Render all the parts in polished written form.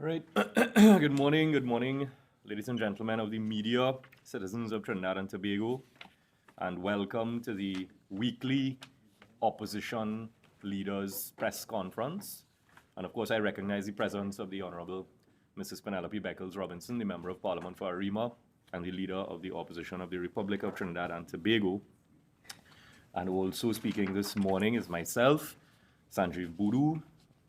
All right. Good morning, ladies and gentlemen of the media, citizens of Trinidad and Tobago, and welcome to the weekly opposition leaders press conference. And of course, I recognize the presence of the Honorable Mrs. Penelope Beckles Robinson, the Member of Parliament for Arima, and the Leader of the Opposition of the Republic of Trinidad and Tobago. And also speaking this morning is myself, Sanjeev Boodoo.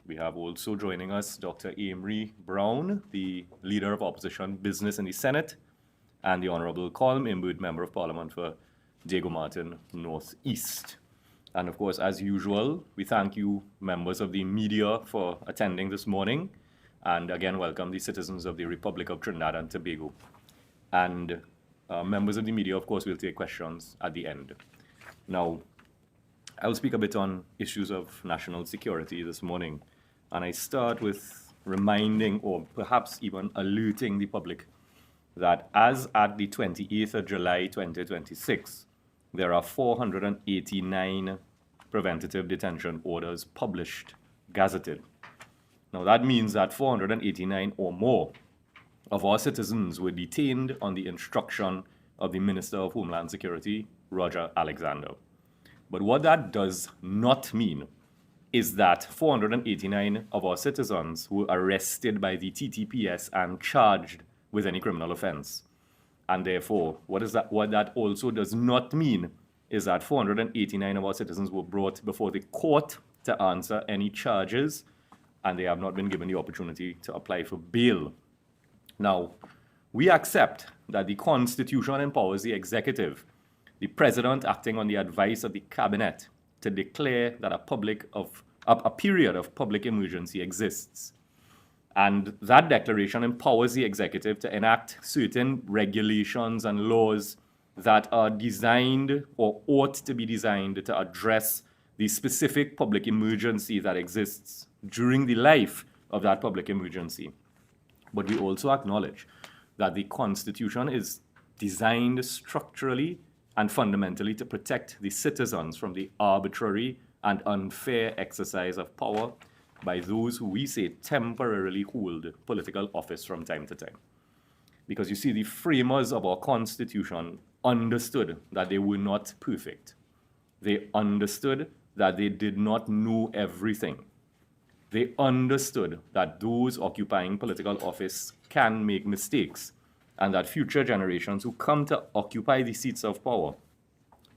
We have also joining us Dr. Amory Brown, the Leader of Opposition Business in the Senate, and the Honorable Colm Imbud, Member of Parliament for Diego Martin North East. And of course, as usual, we thank you, members of the media, for attending this morning. And again, welcome the citizens of the Republic of Trinidad and Tobago. And members of the media, of course, will take questions at the end. Now, I will speak a bit on issues of national security this morning. And I start with reminding, or perhaps even alerting the public, that as at the 28th of July 2026, there are 489 preventative detention orders published, gazetted. Now that means that 489 or more of our citizens were detained on the instruction of the Minister of Homeland Security, Roger Alexander. But what that does not mean is that 489 of our citizens were arrested by the TTPS and charged with any criminal offense. And therefore, what that also does not mean is that 489 of our citizens were brought before the court to answer any charges, and they have not been given the opportunity to apply for bail. Now, we accept that the Constitution empowers the executive, the President acting on the advice of the Cabinet, to declare that a period of public emergency exists. And that declaration empowers the executive to enact certain regulations and laws that are designed or ought to be designed to address the specific public emergency that exists during the life of that public emergency. But we also acknowledge that the Constitution is designed structurally and fundamentally to protect the citizens from the arbitrary and unfair exercise of power by those who we say temporarily hold political office from time to time. Because you see, the framers of our Constitution understood that they were not perfect. They understood that they did not know everything. They understood that those occupying political office can make mistakes, and that future generations who come to occupy the seats of power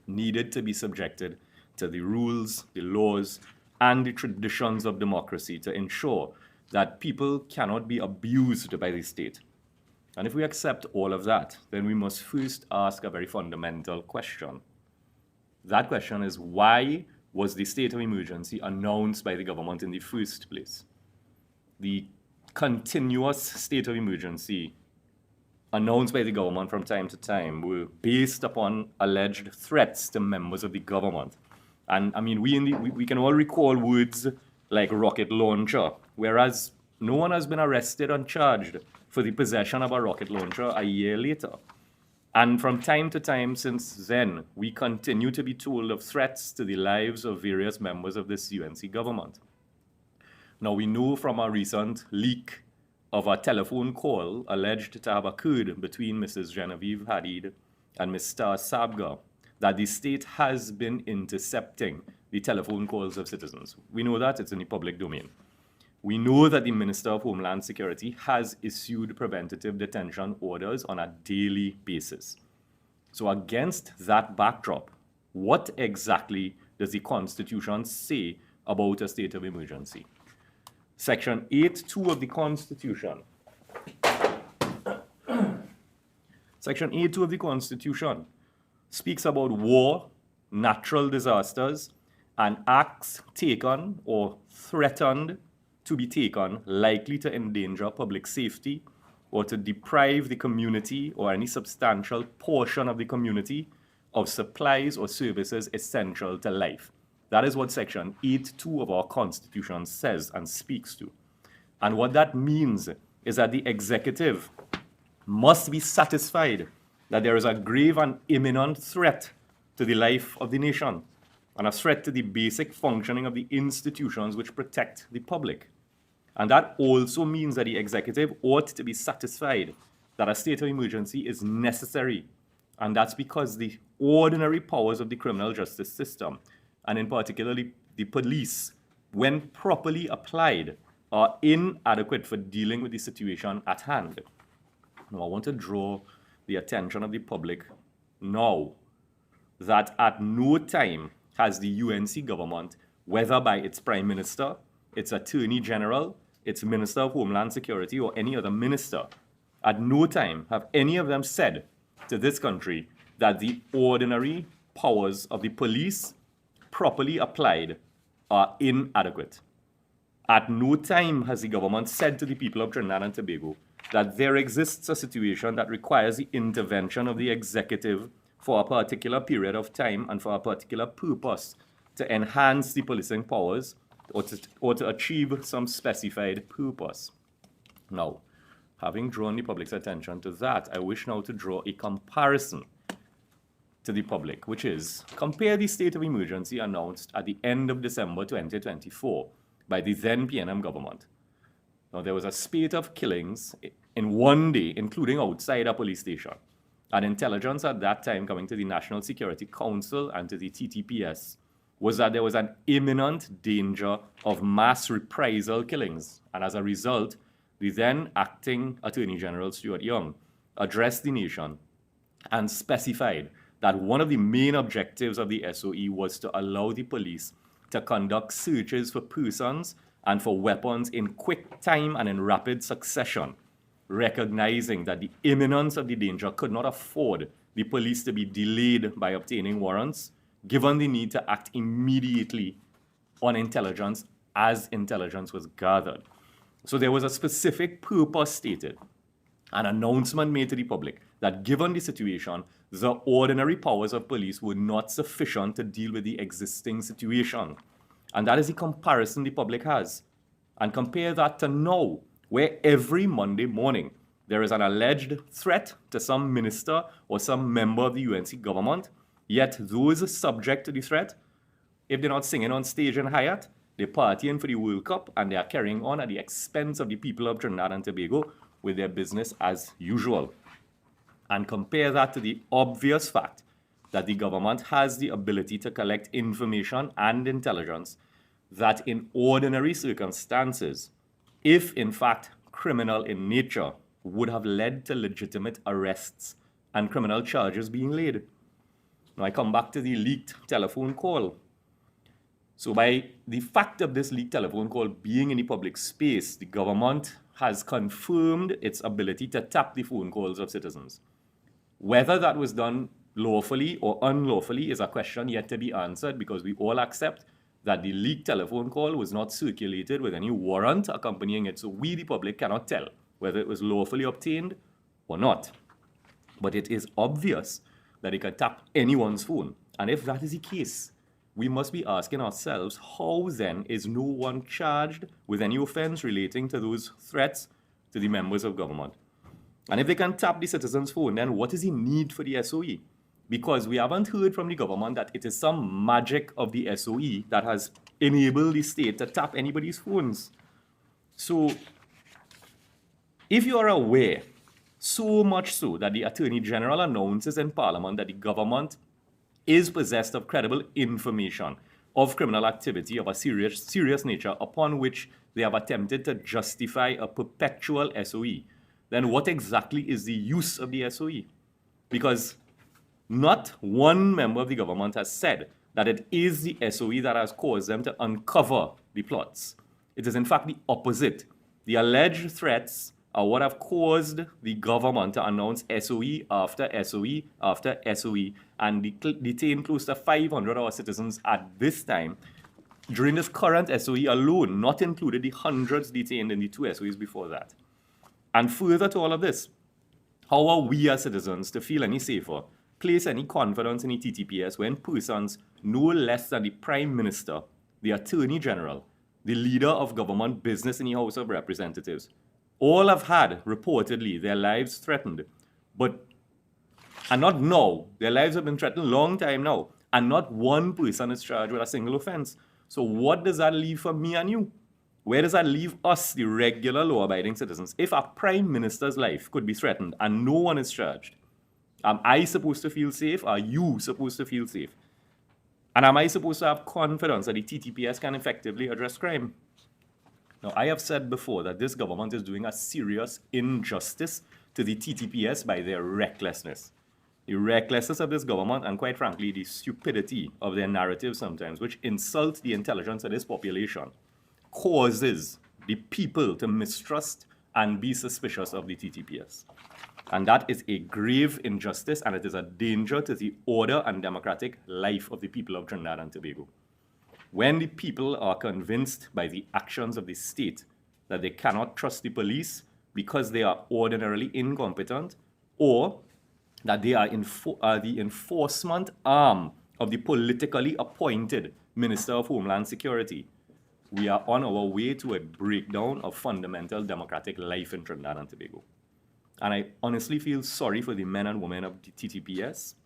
needed to be subjected to the rules, the laws, and the traditions of democracy to ensure that people cannot be abused by the state. And if we accept all of that, then we must first ask a very fundamental question. That question is, why was the state of emergency announced by the government in the first place? The continuous state of emergency announced by the government from time to time were based upon alleged threats to members of the government. And I mean, we can all recall words like rocket launcher, whereas no one has been arrested and charged for the possession of a rocket launcher a year later. And from time to time since then, we continue to be told of threats to the lives of various members of this UNC government. Now, we know from a recent leak of a telephone call alleged to have occurred between Mrs. Genevieve Hadid and Mr. Sabga that the state has been intercepting the telephone calls of citizens. We know that, it's in the public domain. We know that the Minister of Homeland Security has issued preventative detention orders on a daily basis. So against that backdrop, what exactly does the Constitution say about a state of emergency? Section 8.2 of the Constitution. Section 8.2 of the Constitution speaks about war, natural disasters, and acts taken or threatened to be taken likely to endanger public safety or to deprive the community or any substantial portion of the community of supplies or services essential to life. That is what Section 8.2 of our Constitution says and speaks to. And what that means is that the executive must be satisfied that there is a grave and imminent threat to the life of the nation and a threat to the basic functioning of the institutions which protect the public. And that also means that the executive ought to be satisfied that a state of emergency is necessary. And that's because the ordinary powers of the criminal justice system, and in particular the police, when properly applied, are inadequate for dealing with the situation at hand. Now, I want to draw the attention of the public now that at no time has the UNC government, whether by its Prime Minister, its Attorney General, its Minister of Homeland Security, or any other minister, at no time have any of them said to this country that the ordinary powers of the police, properly applied, are inadequate. At no time has the government said to the people of Trinidad and Tobago that there exists a situation that requires the intervention of the executive for a particular period of time and for a particular purpose to enhance the policing powers or to achieve some specified purpose. Now, having drawn the public's attention to that, I wish now to draw a comparison to the public, which is compare the state of emergency announced at the end of December 2024 by the then PNM government. Now, there was a spate of killings in one day, including outside a police station. And intelligence at that time coming to the National Security Council and to the TTPS was that there was an imminent danger of mass reprisal killings. And as a result, the then acting Attorney General Stuart Young addressed the nation and specified that one of the main objectives of the SOE was to allow the police to conduct searches for persons and for weapons in quick time and in rapid succession, recognizing that the imminence of the danger could not afford the police to be delayed by obtaining warrants, given the need to act immediately on intelligence as intelligence was gathered. So there was a specific purpose stated, an announcement made to the public that given the situation, the ordinary powers of police were not sufficient to deal with the existing situation. And that is the comparison the public has. And compare that to now, where every Monday morning there is an alleged threat to some minister or some member of the UNC government, yet those subject to the threat, if they're not singing on stage in Hyatt, they're partying for the World Cup and they are carrying on at the expense of the people of Trinidad and Tobago with their business as usual. And compare that to the obvious fact that the government has the ability to collect information and intelligence that in ordinary circumstances, if in fact criminal in nature, would have led to legitimate arrests and criminal charges being laid. Now I come back to the leaked telephone call. So by the fact of this leaked telephone call being in the public space, the government has confirmed its ability to tap the phone calls of citizens. Whether that was done lawfully or unlawfully is a question yet to be answered, because we all accept that the leaked telephone call was not circulated with any warrant accompanying it. So we, the public, cannot tell whether it was lawfully obtained or not. But it is obvious that it can tap anyone's phone. And if that is the case, we must be asking ourselves, how then is no one charged with any offense relating to those threats to the members of government? And if they can tap the citizen's phone, then what is the need for the SOE? Because we haven't heard from the government that it is some magic of the SOE that has enabled the state to tap anybody's phones. So, if you are aware, so much so that the Attorney General announces in Parliament that the government is possessed of credible information of criminal activity of a serious nature upon which they have attempted to justify a perpetual SOE, then what exactly is the use of the SOE? Because not one member of the government has said that it is the SOE that has caused them to uncover the plots. It is in fact the opposite. The alleged threats are what have caused the government to announce SOE after SOE after SOE and detain close to 500 of our citizens at this time. During this current SOE alone, not included the hundreds detained in the two SOEs before that. And further to all of this, how are we as citizens to feel any safer, place any confidence in the TTPS when persons no less than the Prime Minister, the Attorney General, the leader of government business in the House of Representatives, all have had, reportedly, their lives threatened, and not now, their lives have been threatened a long time now, and not one person is charged with a single offense. So what does that leave for me and you? Where does that leave us, the regular law-abiding citizens? If a prime minister's life could be threatened and no one is charged, am I supposed to feel safe? Are you supposed to feel safe? And am I supposed to have confidence that the TTPS can effectively address crime? Now, I have said before that this government is doing a serious injustice to the TTPS by their recklessness. The recklessness of this government and, quite frankly, the stupidity of their narrative sometimes, which insult the intelligence of this population, causes the people to mistrust and be suspicious of the TTPS. And that is a grave injustice, and it is a danger to the order and democratic life of the people of Trinidad and Tobago. When the people are convinced by the actions of the state that they cannot trust the police because they are ordinarily incompetent, or that they are the enforcement arm of the politically appointed Minister of Homeland Security, we are on our way to a breakdown of fundamental democratic life in Trinidad and Tobago. And I honestly feel sorry for the men and women of the TTPS,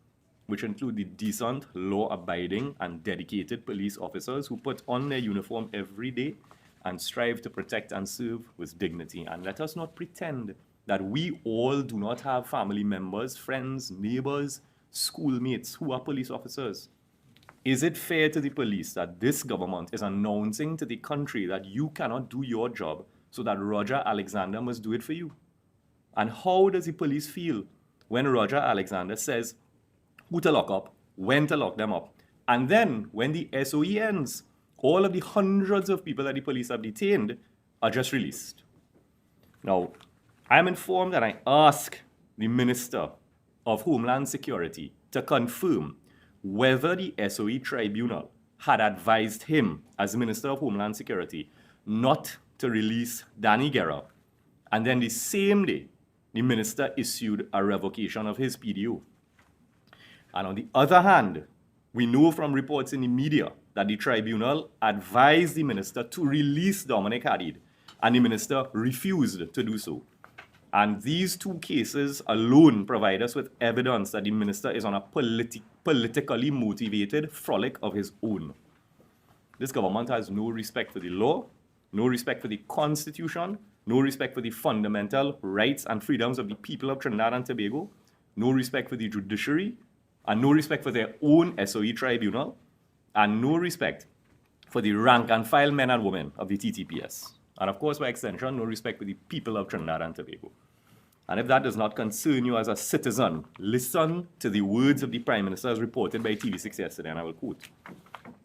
which include the decent, law-abiding, and dedicated police officers who put on their uniform every day and strive to protect and serve with dignity. And let us not pretend that we all do not have family members, friends, neighbors, schoolmates who are police officers. Is it fair to the police that this government is announcing to the country that you cannot do your job so that Roger Alexander must do it for you? And how does the police feel when Roger Alexander says who to lock up, when to lock them up, and then when the SOE ends, all of the hundreds of people that the police have detained are just released? Now, I'm informed and I ask the Minister of Homeland Security to confirm whether the SOE Tribunal had advised him as Minister of Homeland Security not to release Danny Guerra, and then the same day, the minister issued a revocation of his PDO. And on the other hand, we know from reports in the media that the tribunal advised the minister to release Dominic Hadid, and the minister refused to do so. And these two cases alone provide us with evidence that the minister is on a politically motivated frolic of his own. This government has no respect for the law, no respect for the Constitution, no respect for the fundamental rights and freedoms of the people of Trinidad and Tobago, no respect for the judiciary, and no respect for their own SOE tribunal, and no respect for the rank and file men and women of the TTPS. And of course, by extension, no respect for the people of Trinidad and Tobago. And if that does not concern you as a citizen, listen to the words of the Prime Minister as reported by TV6 yesterday, and I will quote.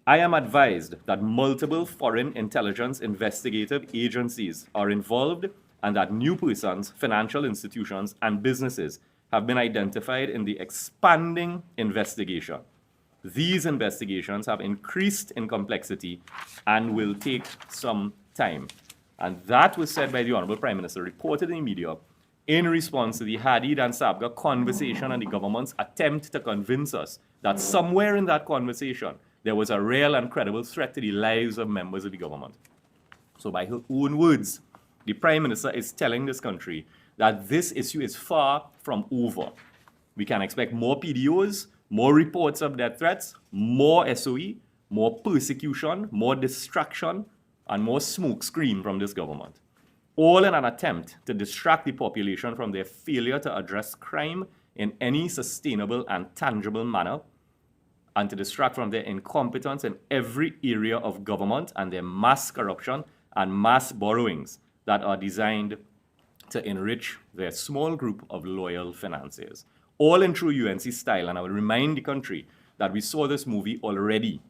I am advised that multiple foreign intelligence investigative agencies are involved and that new persons, financial institutions, and businesses have been identified in the expanding investigation. These investigations have increased in complexity and will take some time. And that was said by the Honorable Prime Minister, reported in the media, in response to the Hadid and Sabga conversation and the government's attempt to convince us that somewhere in that conversation, there was a real and credible threat to the lives of members of the government. So by her own words, the Prime Minister is telling this country that this issue is far from over. We can expect more PDOs, more reports of death threats, more SOE, more persecution, more distraction, and more smoke screen from this government. All in an attempt to distract the population from their failure to address crime in any sustainable and tangible manner, and to distract from their incompetence in every area of government and their mass corruption and mass borrowings that are designed to enrich their small group of loyal financiers. All in true UNC style, and I will remind the country that we saw this movie already.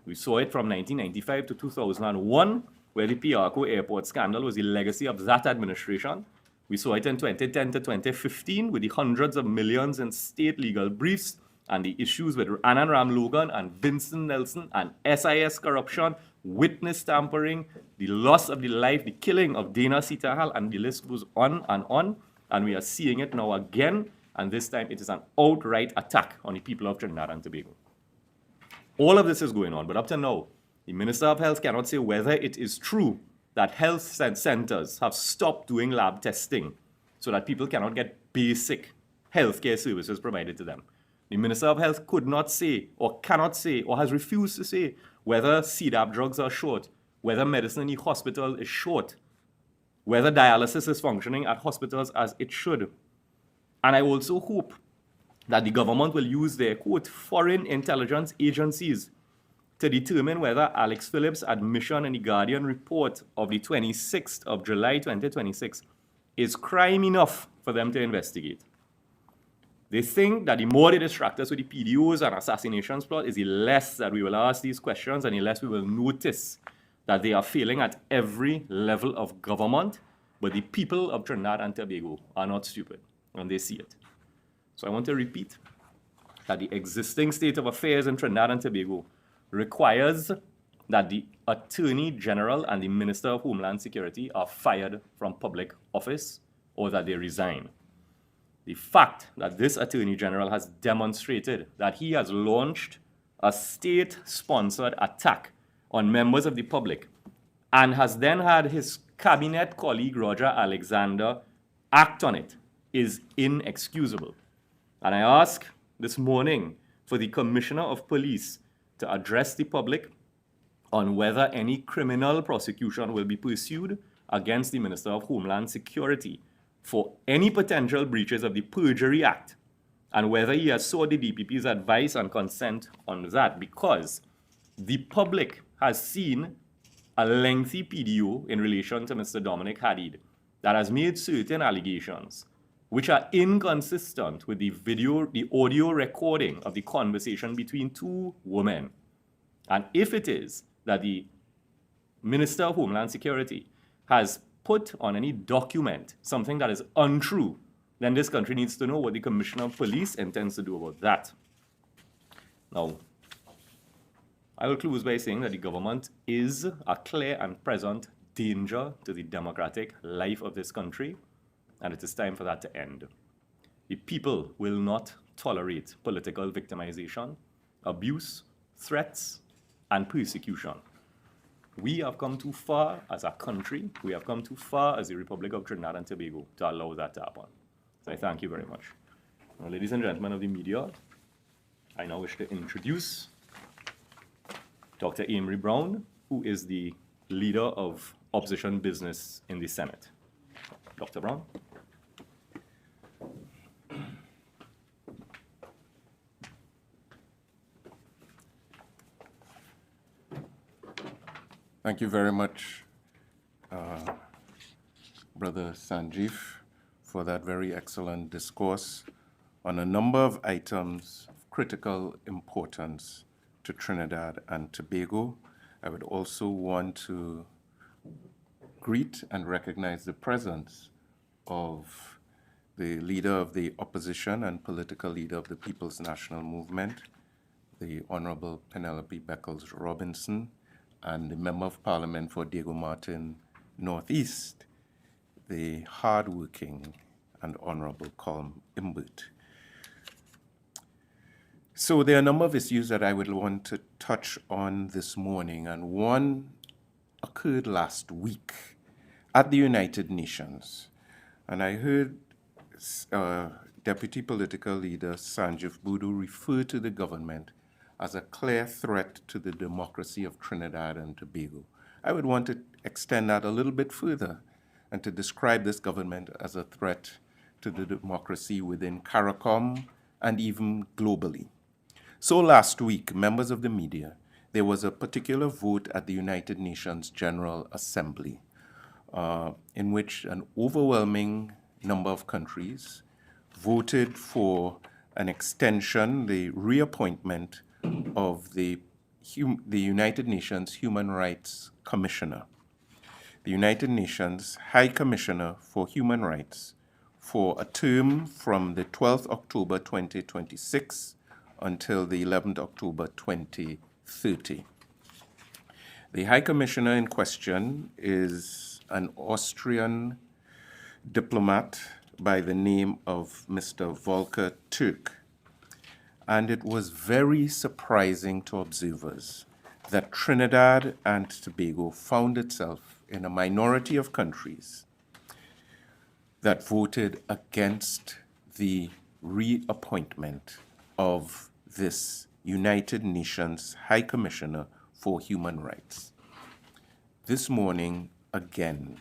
We saw it from 1995 to 2001, where the Piarco Airport scandal was the legacy of that administration. We saw it in 2010 to 2015 with the hundreds of millions in state legal briefs and the issues with Anand Ram Logan and Vincent Nelson and SIS corruption, witness tampering, the loss of the life, the killing of Dana Sitahal, and the list goes on. And we are seeing it now again, and this time it is an outright attack on the people of Trinidad and Tobago. All of this is going on, but up to now, the Minister of Health cannot say whether it is true that health centers have stopped doing lab testing so that people cannot get basic healthcare services provided to them. The Minister of Health could not say, or cannot say, or has refused to say whether CDAP drugs are short, whether medicine in the hospital is short, whether dialysis is functioning at hospitals as it should. And I also hope that the government will use their, quote, foreign intelligence agencies to determine whether Alex Phillips' admission in the Guardian report of the 26th of July 2026 is crime enough for them to investigate. They think that the more they distract us with the PDOs and assassinations plot is the less that we will ask these questions and the less we will notice that they are failing at every level of government, but the people of Trinidad and Tobago are not stupid, and they see it. So I want to repeat that the existing state of affairs in Trinidad and Tobago requires that the Attorney General and the Minister of Homeland Security are fired from public office or that they resign. The fact that this Attorney General has demonstrated that he has launched a state-sponsored attack on members of the public and has then had his cabinet colleague Roger Alexander act on it is inexcusable. And I ask this morning for the Commissioner of Police to address the public on whether any criminal prosecution will be pursued against the Minister of Homeland Security for any potential breaches of the Perjury Act, and whether he has sought the DPP's advice and consent on that, because the public has seen a lengthy PDO in relation to Mr. Dominic Hadid that has made certain allegations which are inconsistent with the audio recording of the conversation between two women. And if it is that the Minister of Homeland Security has put on any document something that is untrue, then this country needs to know what the Commissioner of Police intends to do about that. Now, I will close by saying that the government is a clear and present danger to the democratic life of this country, and it is time for that to end. The people will not tolerate political victimization, abuse, threats, and persecution. We have come too far as a country, we have come too far as the Republic of Trinidad and Tobago to allow that to happen. So I thank you very much. Now, ladies and gentlemen of the media, I now wish to introduce Dr. Amory Brown, who is the leader of opposition business in the Senate. Dr. Brown. Thank you very much, Brother Sanjeev, for that very excellent discourse on a number of items of critical importance to Trinidad and Tobago. I would also want to greet and recognize the presence of the leader of the opposition and political leader of the People's National Movement, the Honorable Penelope Beckles-Robinson, and the Member of Parliament for Diego Martin Northeast, the hardworking and Honorable Colm Imbert. So there are a number of issues that I would want to touch on this morning, and one occurred last week at the United Nations. And I heard Deputy Political Leader Sanjeev Boodoo refer to the government as a clear threat to the democracy of Trinidad and Tobago. I would want to extend that a little bit further and to describe this government as a threat to the democracy within CARICOM and even globally. So last week, members of the media, there was a particular vote at the United Nations General Assembly in which an overwhelming number of countries voted for an extension, the reappointment of the United Nations Human Rights Commissioner, the United Nations High Commissioner for Human Rights, for a term from the 12th October 2026 until the 11th October 2030. The High Commissioner in question is an Austrian diplomat by the name of Mr. Volker Turk. And it was very surprising to observers that Trinidad and Tobago found itself in a minority of countries that voted against the reappointment of this United Nations High Commissioner for Human Rights. this morning again,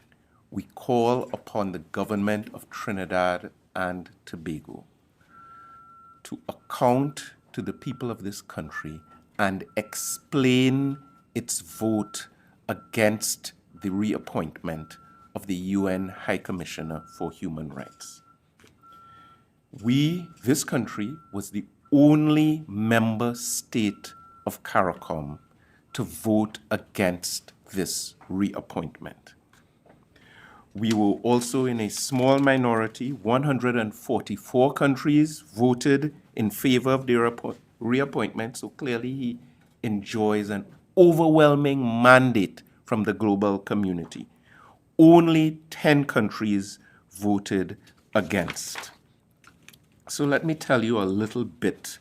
we call upon the government of Trinidad and Tobago to account to the people of this country and explain its vote against the reappointment of the UN High Commissioner for Human Rights. This country, was the only member state of CARICOM to vote against this reappointment. We were also in a small minority. 144 countries voted in favor of the reappointment, so clearly he enjoys an overwhelming mandate from the global community. Only 10 countries voted against. So let me tell you a little bit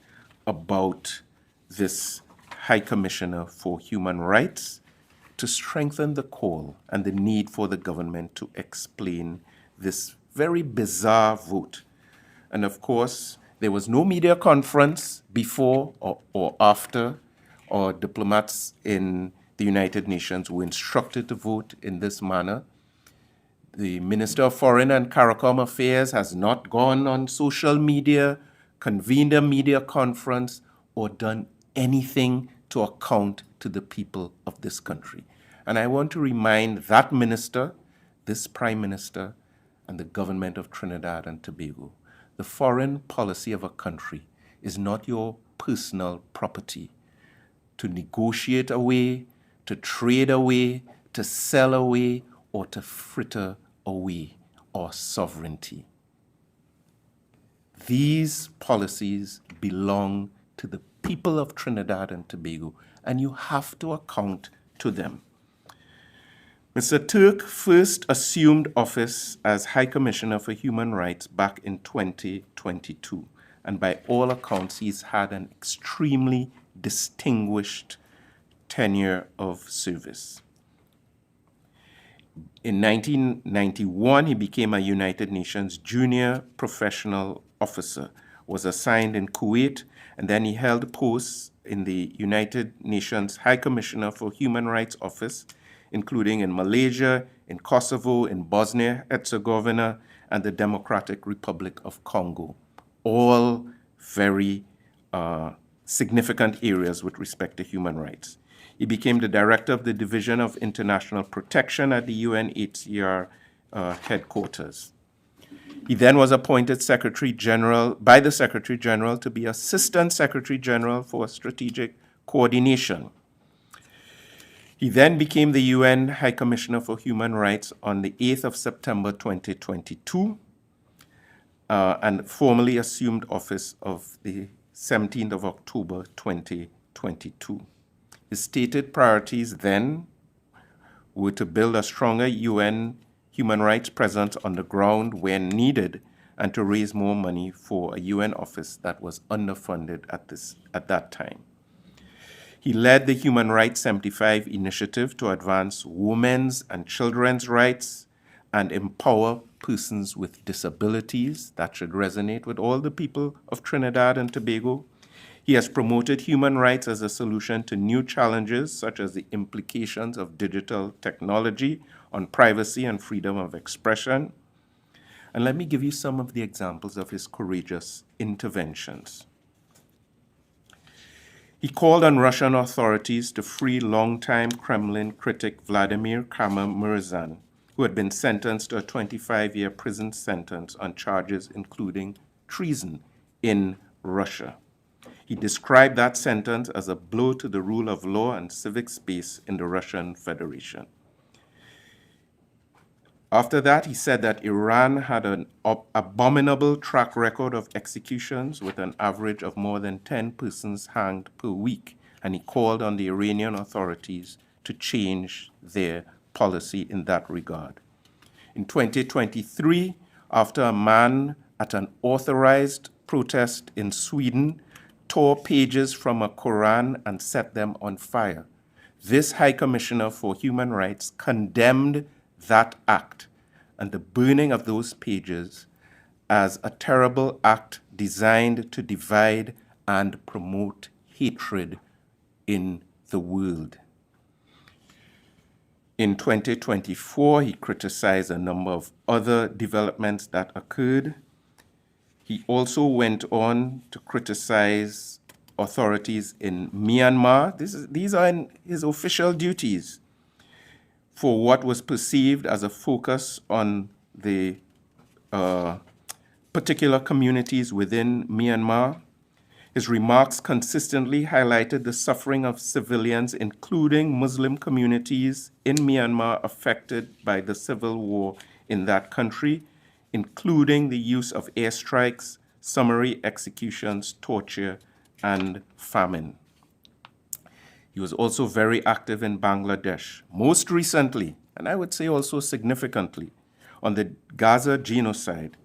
about this High Commissioner for Human Rights to strengthen the call and the need for the government to explain this very bizarre vote. And of course, there was no media conference before or after, or diplomats in the United Nations were instructed to vote in this manner. The Minister of Foreign and CARICOM Affairs has not gone on social media, convened a media conference, or done anything to account to the people of this country. And I want to remind that minister, this Prime Minister, and the government of Trinidad and Tobago, the foreign policy of a country is not your personal property to negotiate away, to trade away, to sell away, or to fritter away our sovereignty. These policies belong to the people of Trinidad and Tobago, and you have to account to them. Mr. Turk first assumed office as High Commissioner for Human Rights back in 2022, and by all accounts, he's had an extremely distinguished tenure of service. In 1991, he became a United Nations Junior Professional Officer, was assigned in Kuwait, and then he held posts in the United Nations High Commissioner for Human Rights Office, including in Malaysia, in Kosovo, in Bosnia-Herzegovina, and the Democratic Republic of Congo. All very significant areas with respect to human rights. He became the director of the Division of International Protection at the UNHCR headquarters. He then was appointed Secretary General by the Secretary General to be Assistant Secretary General for Strategic Coordination. He then became the UN High Commissioner for Human Rights on the 8th of September 2022 and formally assumed office of the 17th of October 2022. His stated priorities then were to build a stronger UN human rights presence on the ground when needed and to raise more money for a UN office that was underfunded at that time. He led the Human Rights 75 initiative to advance women's and children's rights and empower persons with disabilities. That should resonate with all the people of Trinidad and Tobago. He has promoted human rights as a solution to new challenges, such as the implications of digital technology on privacy and freedom of expression. And let me give you some of the examples of his courageous interventions. He called on Russian authorities to free longtime Kremlin critic Vladimir Kara-Murza, who had been sentenced to a 25-year prison sentence on charges including treason in Russia. He described that sentence as a blow to the rule of law and civic space in the Russian Federation. After that, he said that Iran had an abominable track record of executions with an average of more than 10 persons hanged per week, and he called on the Iranian authorities to change their policy in that regard. In 2023, after a man at an authorized protest in Sweden tore pages from a Quran and set them on fire, this High Commissioner for Human Rights condemned that act and the burning of those pages as a terrible act designed to divide and promote hatred in the world. In 2024, he criticized a number of other developments that occurred. He also went on to criticize authorities in Myanmar. These are in his official duties for what was perceived as a focus on the particular communities within Myanmar. His remarks consistently highlighted the suffering of civilians, including Muslim communities in Myanmar affected by the civil war in that country, including the use of airstrikes, summary executions, torture, and famine. He was also very active in Bangladesh, most recently, and I would say also significantly, on the Gaza genocide.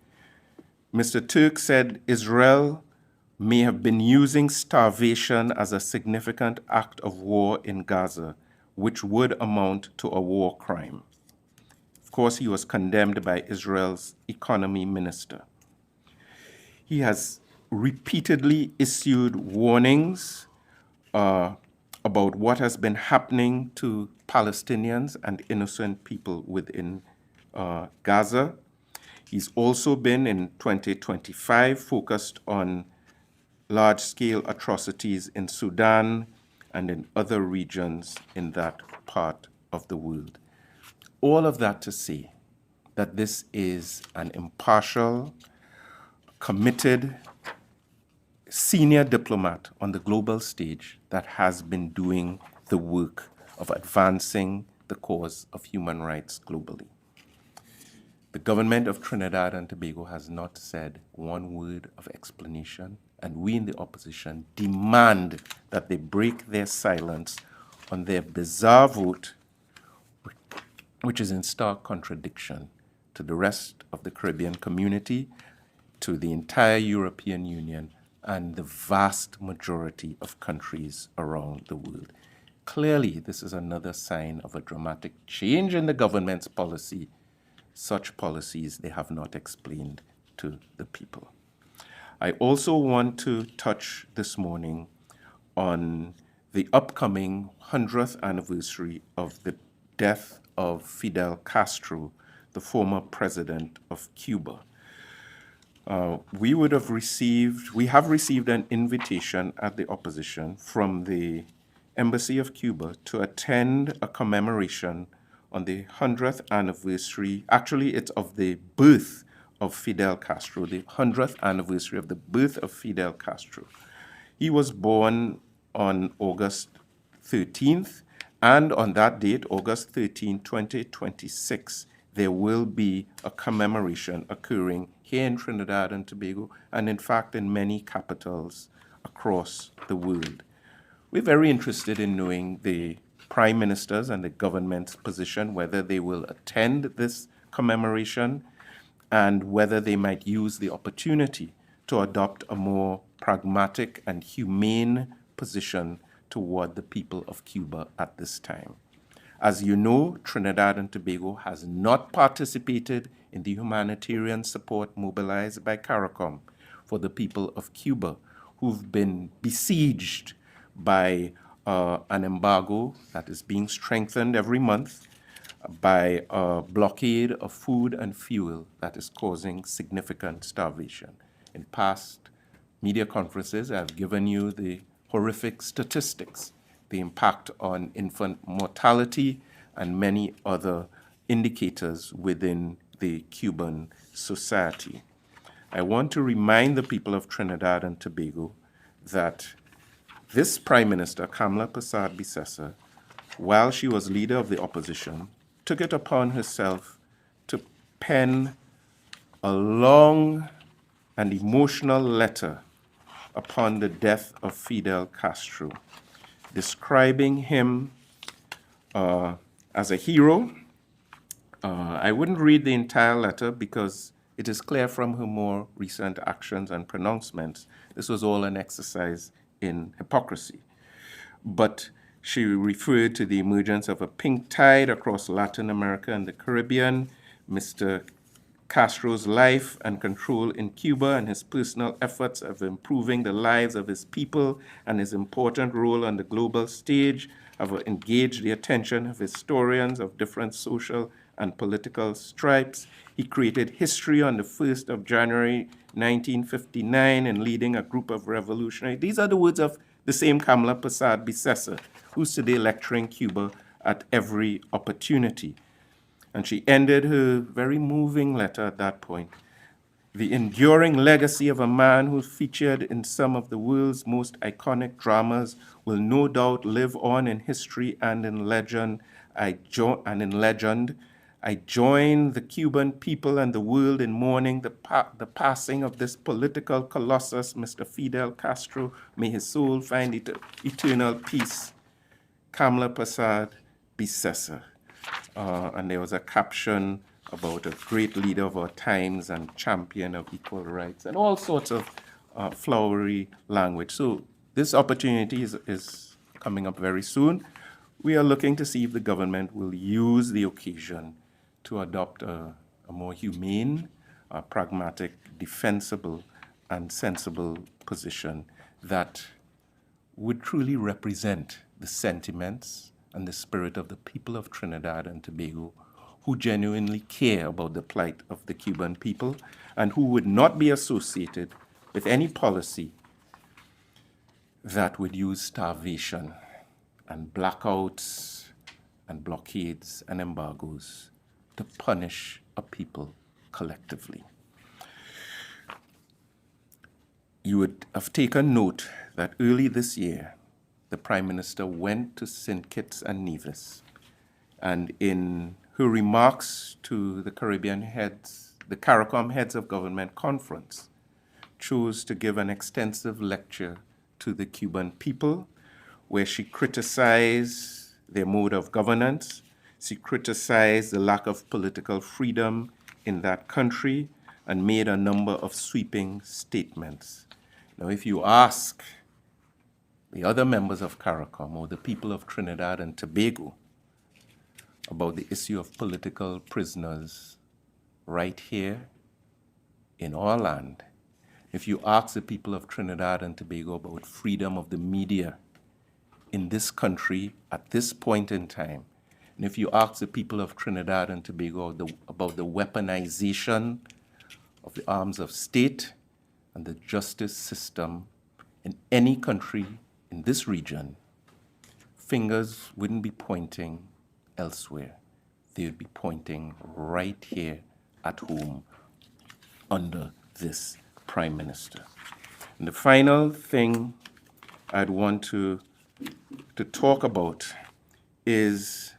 Mr. Turk said Israel may have been using starvation as a significant act of war in Gaza, which would amount to a war crime. Of course, he was condemned by Israel's economy minister. He has repeatedly issued warnings about what has been happening to Palestinians and innocent people within Gaza. He's also been, in 2025, focused on large-scale atrocities in Sudan and in other regions in that part of the world. All of that to say that this is an impartial, committed, senior diplomat on the global stage that has been doing the work of advancing the cause of human rights globally. The government of Trinidad and Tobago has not said one word of explanation, and we in the opposition demand that they break their silence on their bizarre vote, which is in stark contradiction to the rest of the Caribbean community, to the entire European Union, and the vast majority of countries around the world. Clearly, this is another sign of a dramatic change in the government's policy. Such policies they have not explained to the people. I also want to touch this morning on the upcoming 100th anniversary of the death of Fidel Castro, the former president of Cuba. We have received an invitation at the opposition from the Embassy of Cuba to attend a commemoration on the 100th anniversary, actually it's of the birth of Fidel Castro, the 100th anniversary of the birth of Fidel Castro. He was born on August 13th, and on that date, August 13, 2026, there will be a commemoration occurring here in Trinidad and Tobago, and in fact in many capitals across the world. We're very interested in knowing the Prime Minister's and the government's position, whether they will attend this commemoration and whether they might use the opportunity to adopt a more pragmatic and humane position toward the people of Cuba at this time. As you know, Trinidad and Tobago has not participated in the humanitarian support mobilized by CARICOM for the people of Cuba, who've been besieged by an embargo that is being strengthened every month, by a blockade of food and fuel that is causing significant starvation. In past media conferences, I've given you the horrific statistics, the impact on infant mortality, and many other indicators within the Cuban society. I want to remind the people of Trinidad and Tobago that this Prime Minister, Kamla Persad-Bissessar, while she was leader of the opposition, took it upon herself to pen a long and emotional letter upon the death of Fidel Castro, describing him as a hero. I wouldn't read the entire letter because it is clear from her more recent actions and pronouncements this was all an exercise in hypocrisy. But she referred to the emergence of a pink tide across Latin America and the Caribbean. Mr. Castro's life and control in Cuba and his personal efforts of improving the lives of his people and his important role on the global stage have engaged the attention of historians of different social and political stripes. He created history on the 1st of January 1959 in leading a group of revolutionaries. These are the words of the same Kamla Persad-Bissessar, who's today lecturing Cuba at every opportunity. And she ended her very moving letter at that point. The enduring legacy of a man who featured in some of the world's most iconic dramas will no doubt live on in history and in legend. I join the Cuban people and the world in mourning the passing of this political colossus, Mr. Fidel Castro. May his soul find eternal peace. Kamla Persad-Bissessar. And there was a caption about a great leader of our times and champion of equal rights and all sorts of flowery language. So this opportunity is coming up very soon. We are looking to see if the government will use the occasion to adopt a more humane, pragmatic, defensible, and sensible position that would truly represent the sentiments and the spirit of the people of Trinidad and Tobago who genuinely care about the plight of the Cuban people and who would not be associated with any policy that would use starvation and blackouts and blockades and embargoes to punish a people collectively. You would have taken note that early this year, the Prime Minister went to St. Kitts and Nevis, and in her remarks to the Caribbean heads, the CARICOM Heads of Government Conference, chose to give an extensive lecture to the Cuban people, where she criticized their mode of governance, she criticized the lack of political freedom in that country, and made a number of sweeping statements. Now, if you ask the other members of CARICOM or the people of Trinidad and Tobago about the issue of political prisoners right here in our land, if you ask the people of Trinidad and Tobago about freedom of the media in this country at this point in time, and if you ask the people of Trinidad and Tobago about the weaponization of the arms of state and the justice system in any country in this region, fingers wouldn't be pointing elsewhere. They would be pointing right here at home under this Prime Minister. And the final thing I'd want to talk about is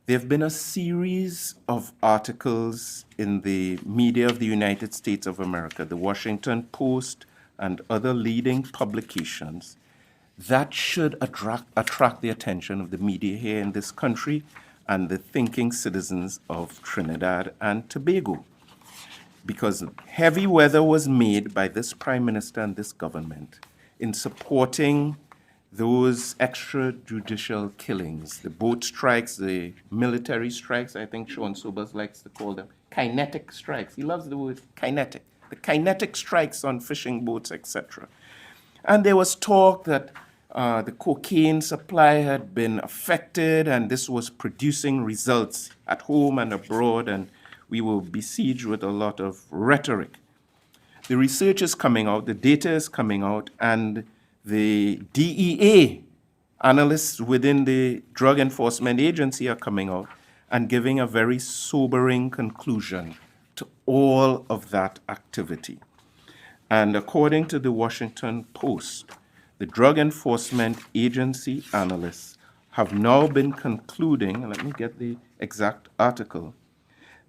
there have been a series of articles in the media of the United States of America, the Washington Post and other leading publications, that should attract the attention of the media here in this country and the thinking citizens of Trinidad and Tobago. Because heavy weather was made by this Prime Minister and this government in supporting those extrajudicial killings, the boat strikes, the military strikes, I think Sean Sobers likes to call them, kinetic strikes. He loves the word kinetic. The kinetic strikes on fishing boats, etc. And there was talk that the cocaine supply had been affected and this was producing results at home and abroad, and we were besieged with a lot of rhetoric. The research is coming out, the data is coming out, and the DEA analysts within the Drug Enforcement Agency are coming out and giving a very sobering conclusion to all of that activity. And according to the Washington Post, the Drug Enforcement Agency analysts have now been concluding, let me get the exact article,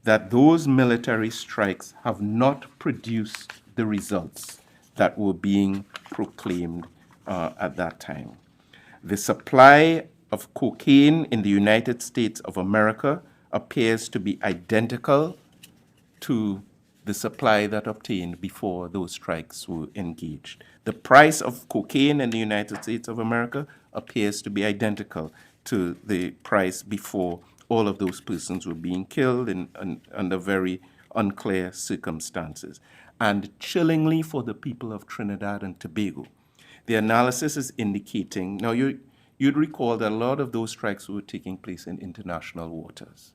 that those military strikes have not produced the results that were being proclaimed at that time. The supply of cocaine in the United States of America appears to be identical to the supply that obtained before those strikes were engaged. The price of cocaine in the United States of America appears to be identical to the price before all of those persons were being killed under very unclear circumstances. And chillingly for the people of Trinidad and Tobago, the analysis is indicating, now you'd recall that a lot of those strikes were taking place in international waters.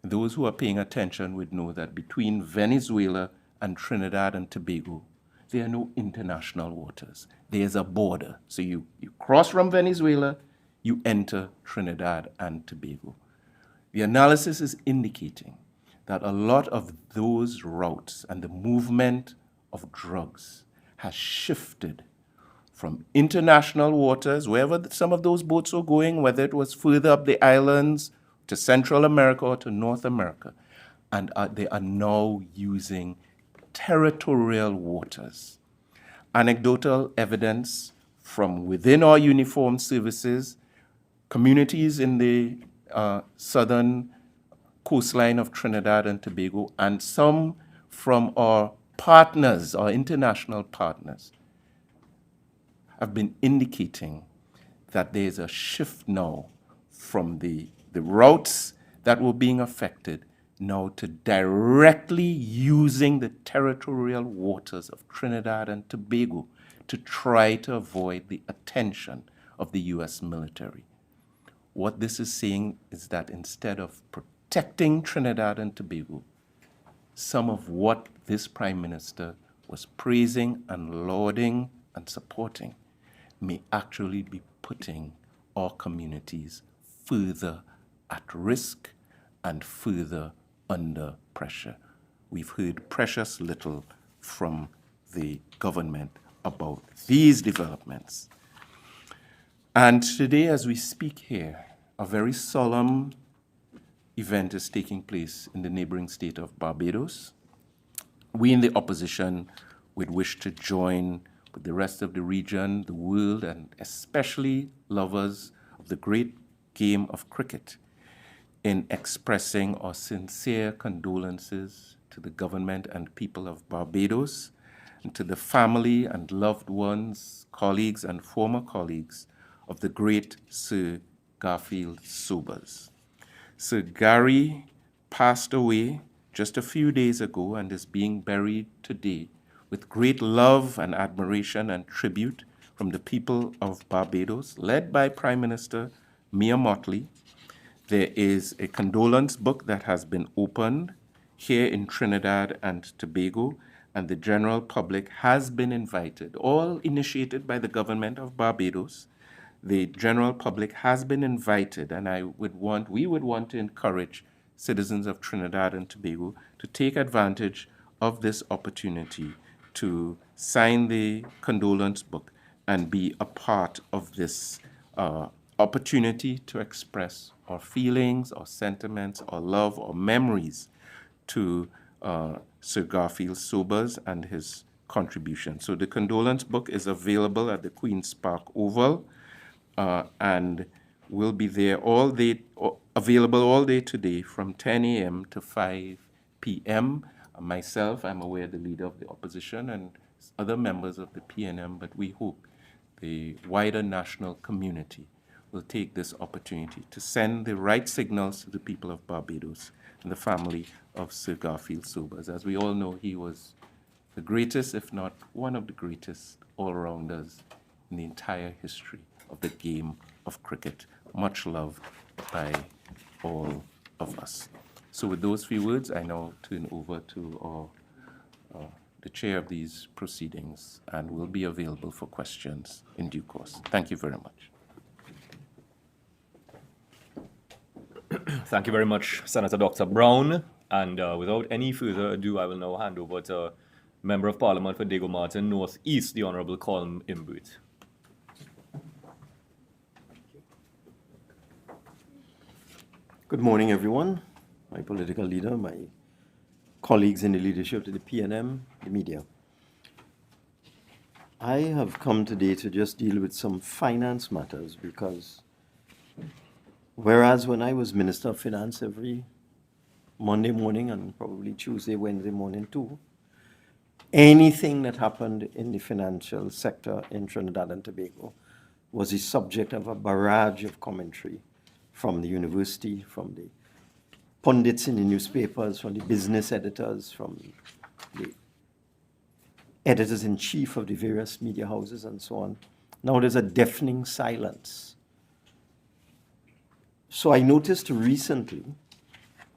Those who are paying attention would know that between Venezuela and Trinidad and Tobago, there are no international waters. There's a border. So you cross from Venezuela, you enter Trinidad and Tobago. The analysis is indicating that a lot of those routes and the movement of drugs has shifted from international waters, wherever some of those boats were going, whether it was further up the islands to Central America or to North America, and they are now using territorial waters. Anecdotal evidence from within our uniformed services, communities in the southern coastline of Trinidad and Tobago, and some from our partners, our international partners, have been indicating that there's a shift now from the routes that were being affected now to directly using the territorial waters of Trinidad and Tobago to try to avoid the attention of the U.S. military. What this is saying is that instead of protecting Trinidad and Tobago, some of what this Prime Minister was praising and lauding and supporting may actually be putting our communities further at risk and further under pressure. We've heard precious little from the government about these developments. And today, as we speak here, a very solemn event is taking place in the neighboring state of Barbados. We in the opposition would wish to join with the rest of the region, the world, and especially lovers of the great game of cricket in expressing our sincere condolences to the government and people of Barbados, and to the family and loved ones, colleagues and former colleagues of the great Sir Garfield Sobers. Sir Gary passed away just a few days ago and is being buried today with great love and admiration and tribute from the people of Barbados, led by Prime Minister Mia Mottley. There is a condolence book that has been opened here in Trinidad and Tobago, and the general public has been invited, all initiated by the government of Barbados. The general public has been invited, and we would want to encourage citizens of Trinidad and Tobago to take advantage of this opportunity to sign the condolence book and be a part of this opportunity to express our feelings, our sentiments, our love, our memories to Sir Garfield Sobers and his contribution. So the condolence book is available at the Queen's Park Oval and will be there all day, available all day today from 10 a.m. to 5 p.m. Myself, I'm aware the leader of the opposition and other members of the PNM, but we hope the wider national community will take this opportunity to send the right signals to the people of Barbados and the family of Sir Garfield Sobers. As we all know, he was the greatest, if not one of the greatest, all-rounders in the entire history of the game of cricket, much loved by all of us. So with those few words, I now turn over to the chair of these proceedings and will be available for questions in due course. Thank you very much. Thank you very much, Senator Dr. Brown. And without any further ado, I will now hand over to Member of Parliament for Diego Martin North East, the Honourable Colm Imbert. Good morning, everyone. My political leader, my colleagues in the leadership of the PNM, the media. I have come today to just deal with some finance matters because whereas when I was Minister of Finance every Monday morning and probably Tuesday, Wednesday morning too, anything that happened in the financial sector in Trinidad and Tobago was the subject of a barrage of commentary from the university, from the pundits in the newspapers, from the business editors, from the editors-in-chief of the various media houses and so on. Now there's a deafening silence. So I noticed recently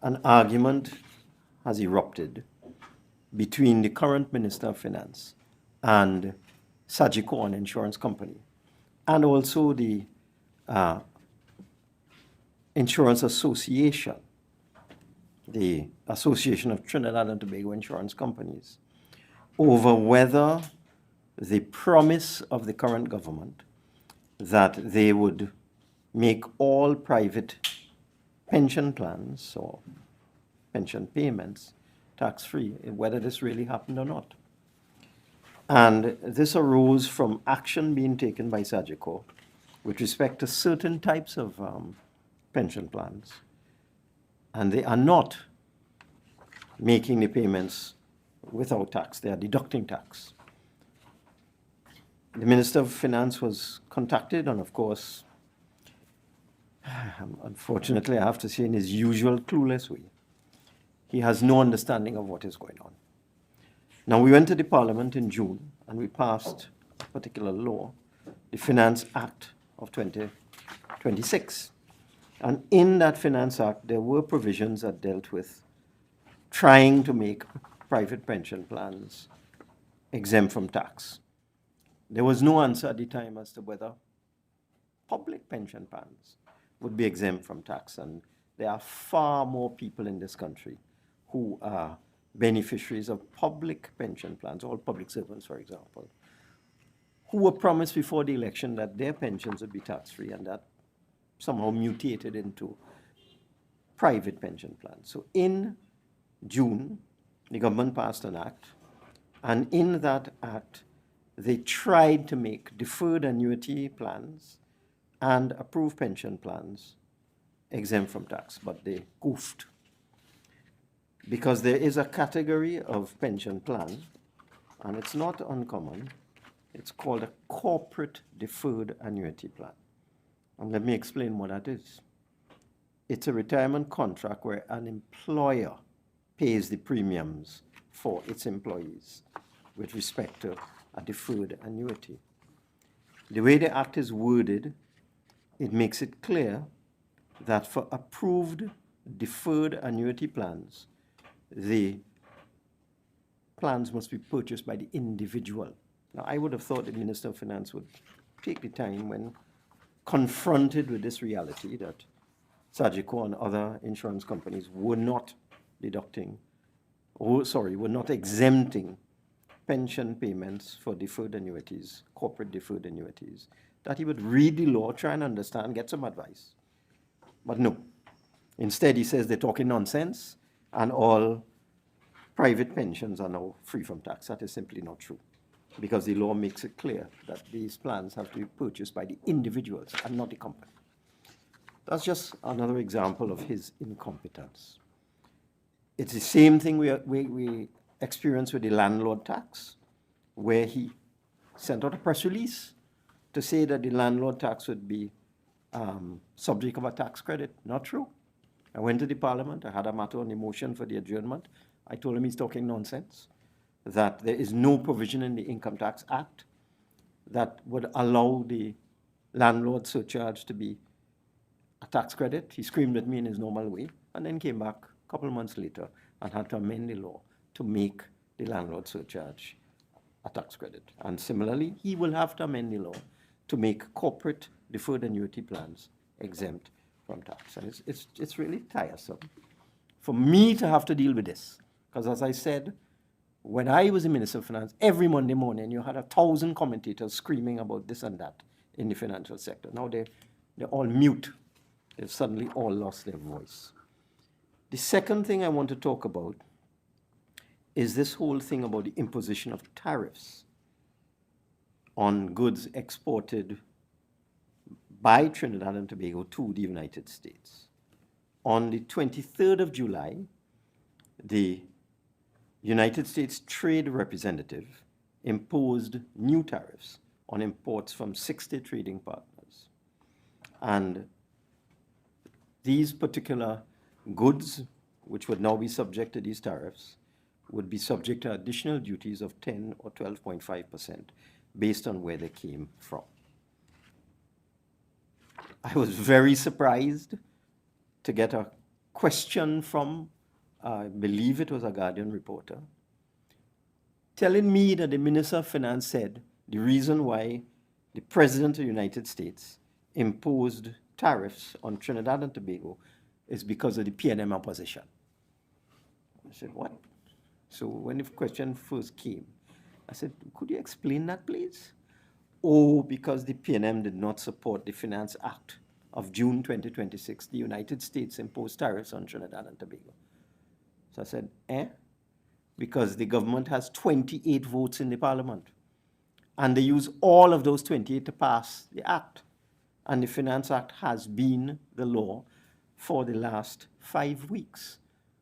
an argument has erupted between the current Minister of Finance and Sagicor, an insurance company, and also the Insurance Association, the Association of Trinidad and Tobago Insurance Companies, over whether the promise of the current government that they would make all private pension plans or pension payments tax-free, whether this really happened or not. And this arose from action being taken by Sagicor with respect to certain types of pension plans. And they are not making the payments without tax, they are deducting tax. The Minister of Finance was contacted, and of course, unfortunately, I have to say, in his usual clueless way, he has no understanding of what is going on. Now, we went to the Parliament in June, and we passed a particular law, the Finance Act of 2026. And in that Finance Act, there were provisions that dealt with trying to make private pension plans exempt from tax. There was no answer at the time as to whether public pension plans would be exempt from tax. And there are far more people in this country who are beneficiaries of public pension plans, all public servants, for example, who were promised before the election that their pensions would be tax-free, and that somehow mutated into private pension plans. So in June, the government passed an act, and in that act, they tried to make deferred annuity plans and approved pension plans exempt from tax, but they goofed. Because there is a category of pension plan, and it's not uncommon, it's called a corporate deferred annuity plan. And let me explain what that is. It's a retirement contract where an employer pays the premiums for its employees with respect to a deferred annuity. The way the act is worded, it makes it clear that for approved deferred annuity plans, the plans must be purchased by the individual. Now, I would have thought the Minister of Finance would take the time when confronted with this reality that Sagicor and other insurance companies were not were not exempting pension payments for deferred annuities, corporate deferred annuities, that he would read the law, try and understand, get some advice. But no. Instead, he says they're talking nonsense and all private pensions are now free from tax. That is simply not true, because the law makes it clear that these plans have to be purchased by the individuals and not the company. That's just another example of his incompetence. It's the same thing we experienced with the landlord tax, where he sent out a press release to say that the landlord tax would be subject of a tax credit. Not true. I went to the Parliament. I had a matter on the motion for the adjournment. I told him he's talking nonsense, that there is no provision in the Income Tax Act that would allow the landlord surcharge to be a tax credit. He screamed at me in his normal way, and then came back a couple of months later and had to amend the law to make the landlord surcharge a tax credit. And similarly, he will have to amend the law to make corporate deferred annuity plans exempt from tax. And it's really tiresome for me to have to deal with this. Because as I said, when I was the Minister of Finance, every Monday morning you had 1,000 commentators screaming about this and that in the financial sector. Now they're all mute. They've suddenly all lost their voice. The second thing I want to talk about is this whole thing about the imposition of tariffs on goods exported by Trinidad and Tobago to the United States. On the 23rd of July, the United States Trade Representative imposed new tariffs on imports from 60 trading partners. And these particular goods which would now be subject to these tariffs, would be subject to additional duties of 10 or 12.5% based on where they came from. I was very surprised to get a question from, I believe it was a Guardian reporter, telling me that the Minister of Finance said the reason why the President of the United States imposed tariffs on Trinidad and Tobago is because of the PNM opposition. I said, what? So when the question first came, I said, could you explain that, please? Oh, because the PNM did not support the Finance Act of June 2026, the United States imposed tariffs on Trinidad and Tobago. So I said, because the government has 28 votes in the parliament. And they use all of those 28 to pass the act. And the Finance Act has been the law for the last 5 weeks.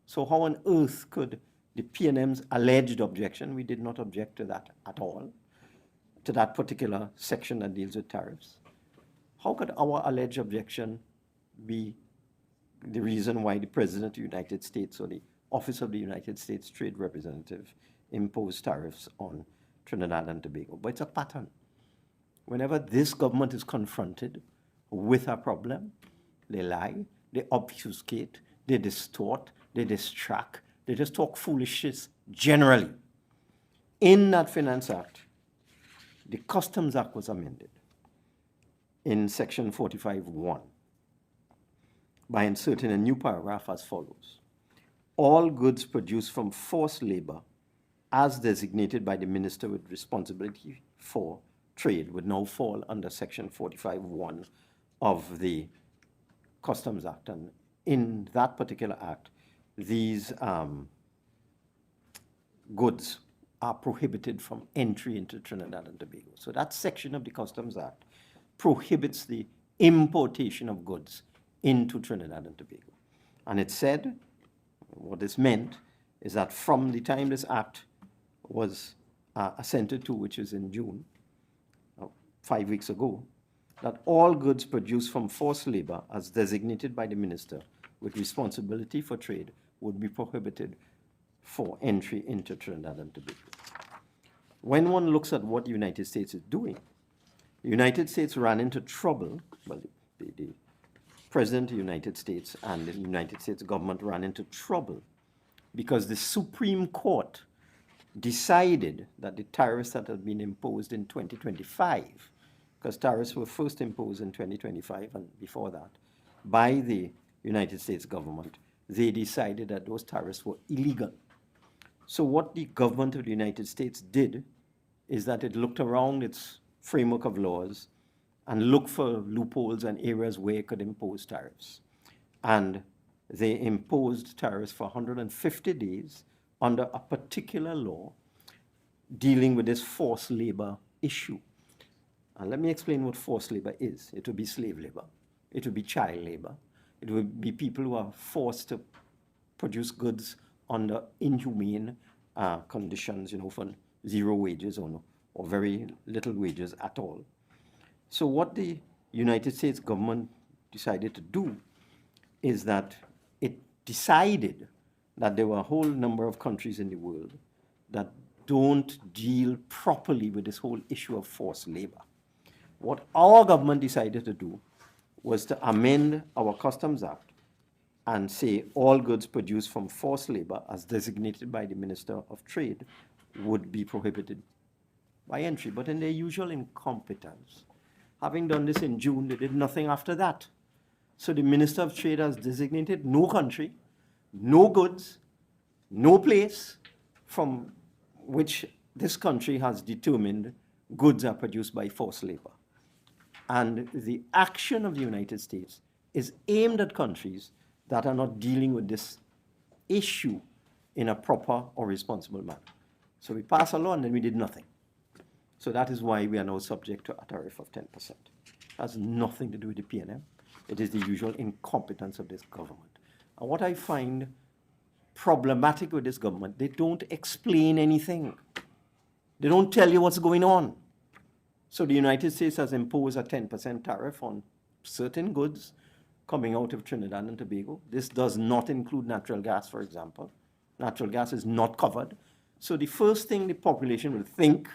So how on earth could the PNM's alleged objection, we did not object to that at all, to that particular section that deals with tariffs, how could our alleged objection be the reason why the President of the United States or the Office of the United States Trade Representative imposed tariffs on Trinidad and Tobago? But it's a pattern. Whenever this government is confronted with a problem, they lie, they obfuscate, they distort, they distract, they just talk foolishness generally. In that Finance Act, the Customs Act was amended in section 45(1) by inserting a new paragraph as follows. All goods produced from forced labor as designated by the minister with responsibility for trade would now fall under section 45(1) of the Customs Act. And in that particular act, these goods are prohibited from entry into Trinidad and Tobago. So that section of the Customs Act prohibits the importation of goods into Trinidad and Tobago. And it said, what this meant is that from the time this act was assented to, which is in June, 5 weeks ago, that all goods produced from forced labor as designated by the minister with responsibility for trade would be prohibited for entry into Trinidad and Tobago. When one looks at what the United States is doing, the United States ran into trouble, well, the President of the United States and the United States government ran into trouble because the Supreme Court decided that the tariffs that had been imposed in 2025, because tariffs were first imposed in 2025 and before that, by the United States government, they decided that those tariffs were illegal. So what the government of the United States did is that it looked around its framework of laws and looked for loopholes and areas where it could impose tariffs. And they imposed tariffs for 150 days under a particular law dealing with this forced labor issue. And let me explain what forced labor is. It would be slave labor. It would be child labor. It would be people who are forced to produce goods under inhumane conditions, for zero wages or very little wages at all. So what the United States government decided to do is that it decided that there were a whole number of countries in the world that don't deal properly with this whole issue of forced labor. What our government decided to do was to amend our Customs Act and say all goods produced from forced labor as designated by the Minister of Trade would be prohibited by entry. But in their usual incompetence, having done this in June, they did nothing after that. So the Minister of Trade has designated no country, no goods, no place from which this country has determined goods are produced by forced labor. And the action of the United States is aimed at countries that are not dealing with this issue in a proper or responsible manner. So we passed a law and then we did nothing. So that is why we are now subject to a tariff of 10%. It has nothing to do with the PNM. It is the usual incompetence of this government. And what I find problematic with this government, they don't explain anything. They don't tell you what's going on. So the United States has imposed a 10% tariff on certain goods coming out of Trinidad and Tobago. This does not include natural gas, for example. Natural gas is not covered. So the first thing the population will think,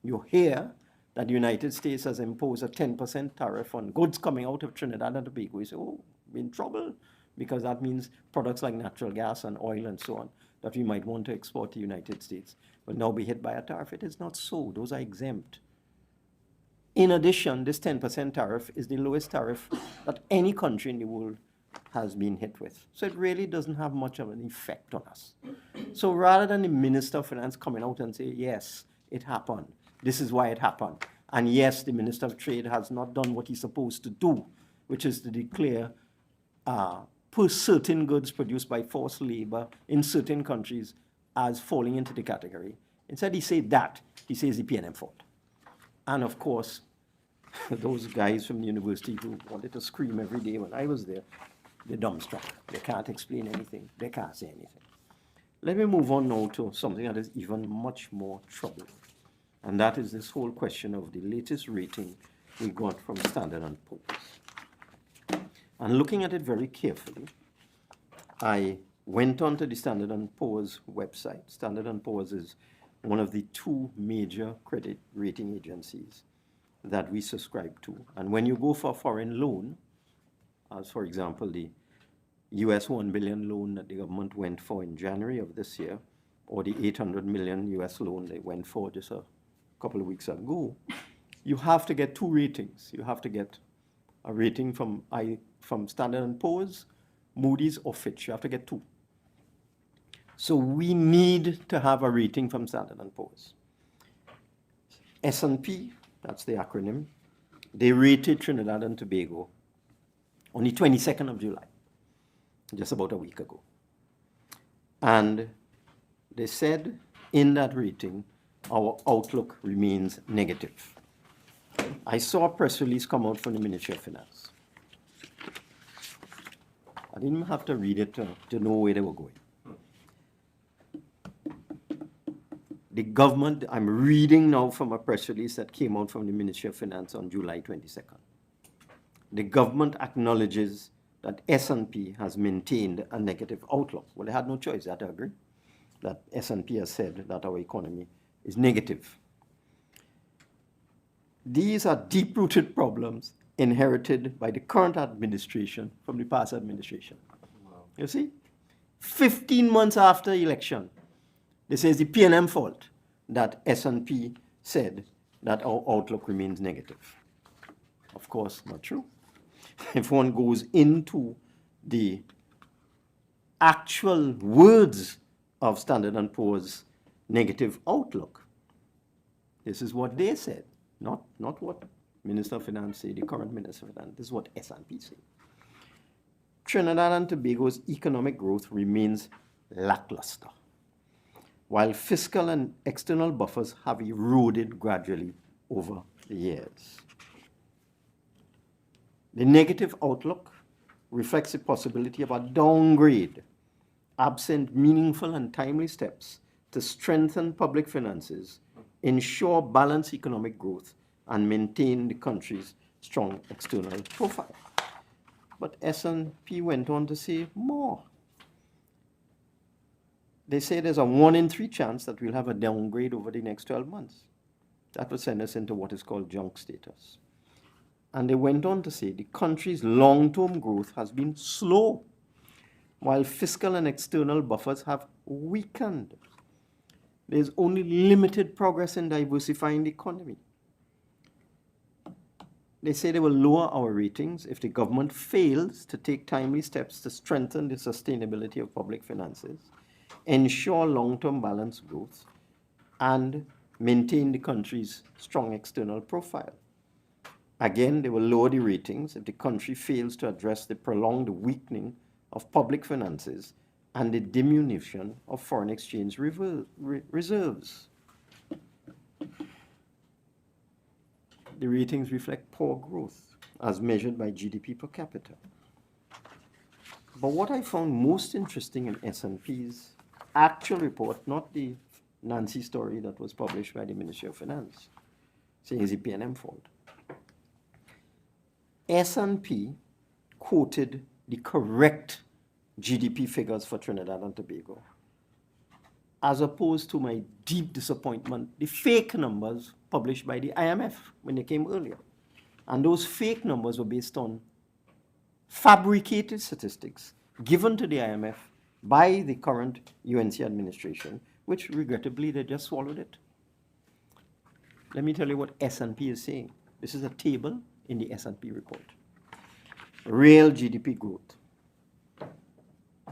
you hear that the United States has imposed a 10% tariff on goods coming out of Trinidad and Tobago. You say, oh, we're in trouble, because that means products like natural gas and oil and so on that we might want to export to the United States will now be hit by a tariff. It is not so. Those are exempt. In addition, this 10% tariff is the lowest tariff that any country in the world has been hit with. So it really doesn't have much of an effect on us. So rather than the Minister of Finance coming out and say, yes, it happened, this is why it happened, and yes, the Minister of Trade has not done what he's supposed to do, which is to declare certain goods produced by forced labor in certain countries as falling into the category. Instead, he said that. He says the PNM fault. And of course, those guys from the university who wanted to scream every day when I was there, they're dumbstruck. They can't explain anything. They can't say anything. Let me move on now to something that is even much more troubling. And that is this whole question of the latest rating we got from Standard & Poor's. And looking at it very carefully, I went onto the Standard & Poor's website. Standard & Poor's is one of the two major credit rating agencies that we subscribe to. And when you go for a foreign loan, as for example, the US $1 billion loan that the government went for in January of this year, or the $800 million US loan they went for just a couple of weeks ago, you have to get two ratings. You have to get a rating from Standard & Poor's, Moody's, or Fitch. You have to get two. So we need to have a rating from Standard & Poor's. S&P, that's the acronym, they rated Trinidad and Tobago on the 22nd of July, just about a week ago. And they said in that rating, our outlook remains negative. I saw a press release come out from the Ministry of Finance. I didn't even have to read it to know where they were going. The government, I'm reading now from a press release that came out from the Ministry of Finance on July 22nd. The government acknowledges that S&P has maintained a negative outlook. Well, they had no choice, they had to agree that S&P has said that our economy is negative. These are deep-rooted problems inherited by the current administration from the past administration. Wow. You see? 15 months after election, they say it's the PNM fault that S&P said that our outlook remains negative. Of course, not true. If one goes into the actual words of Standard & Poor's negative outlook, this is what they said, not what Minister of Finance said, the current Minister of Finance. This is what S&P said. Trinidad and Tobago's economic growth remains lackluster, while fiscal and external buffers have eroded gradually over the years. The negative outlook reflects the possibility of a downgrade, absent meaningful and timely steps to strengthen public finances, ensure balanced economic growth, and maintain the country's strong external profile. But S&P went on to say more. They say there's a 1 in 3 chance that we'll have a downgrade over the next 12 months. That will send us into what is called junk status. And they went on to say the country's long-term growth has been slow, while fiscal and external buffers have weakened. There's only limited progress in diversifying the economy. They say they will lower our ratings if the government fails to take timely steps to strengthen the sustainability of public finances, ensure long-term balanced growth, and maintain the country's strong external profile. Again, they will lower the ratings if the country fails to address the prolonged weakening of public finances and the diminution of foreign exchange reserves. The ratings reflect poor growth as measured by GDP per capita. But what I found most interesting in S&P's actual report, not the Nancy story that was published by the Ministry of Finance, saying it's the PNM fault. S&P quoted the correct GDP figures for Trinidad and Tobago, as opposed to my deep disappointment, the fake numbers published by the IMF when they came earlier. And those fake numbers were based on fabricated statistics given to the IMF by the current UNC administration, which regrettably they just swallowed it. Let me tell you what S&P is saying. This is a table in the S&P report. Real GDP growth,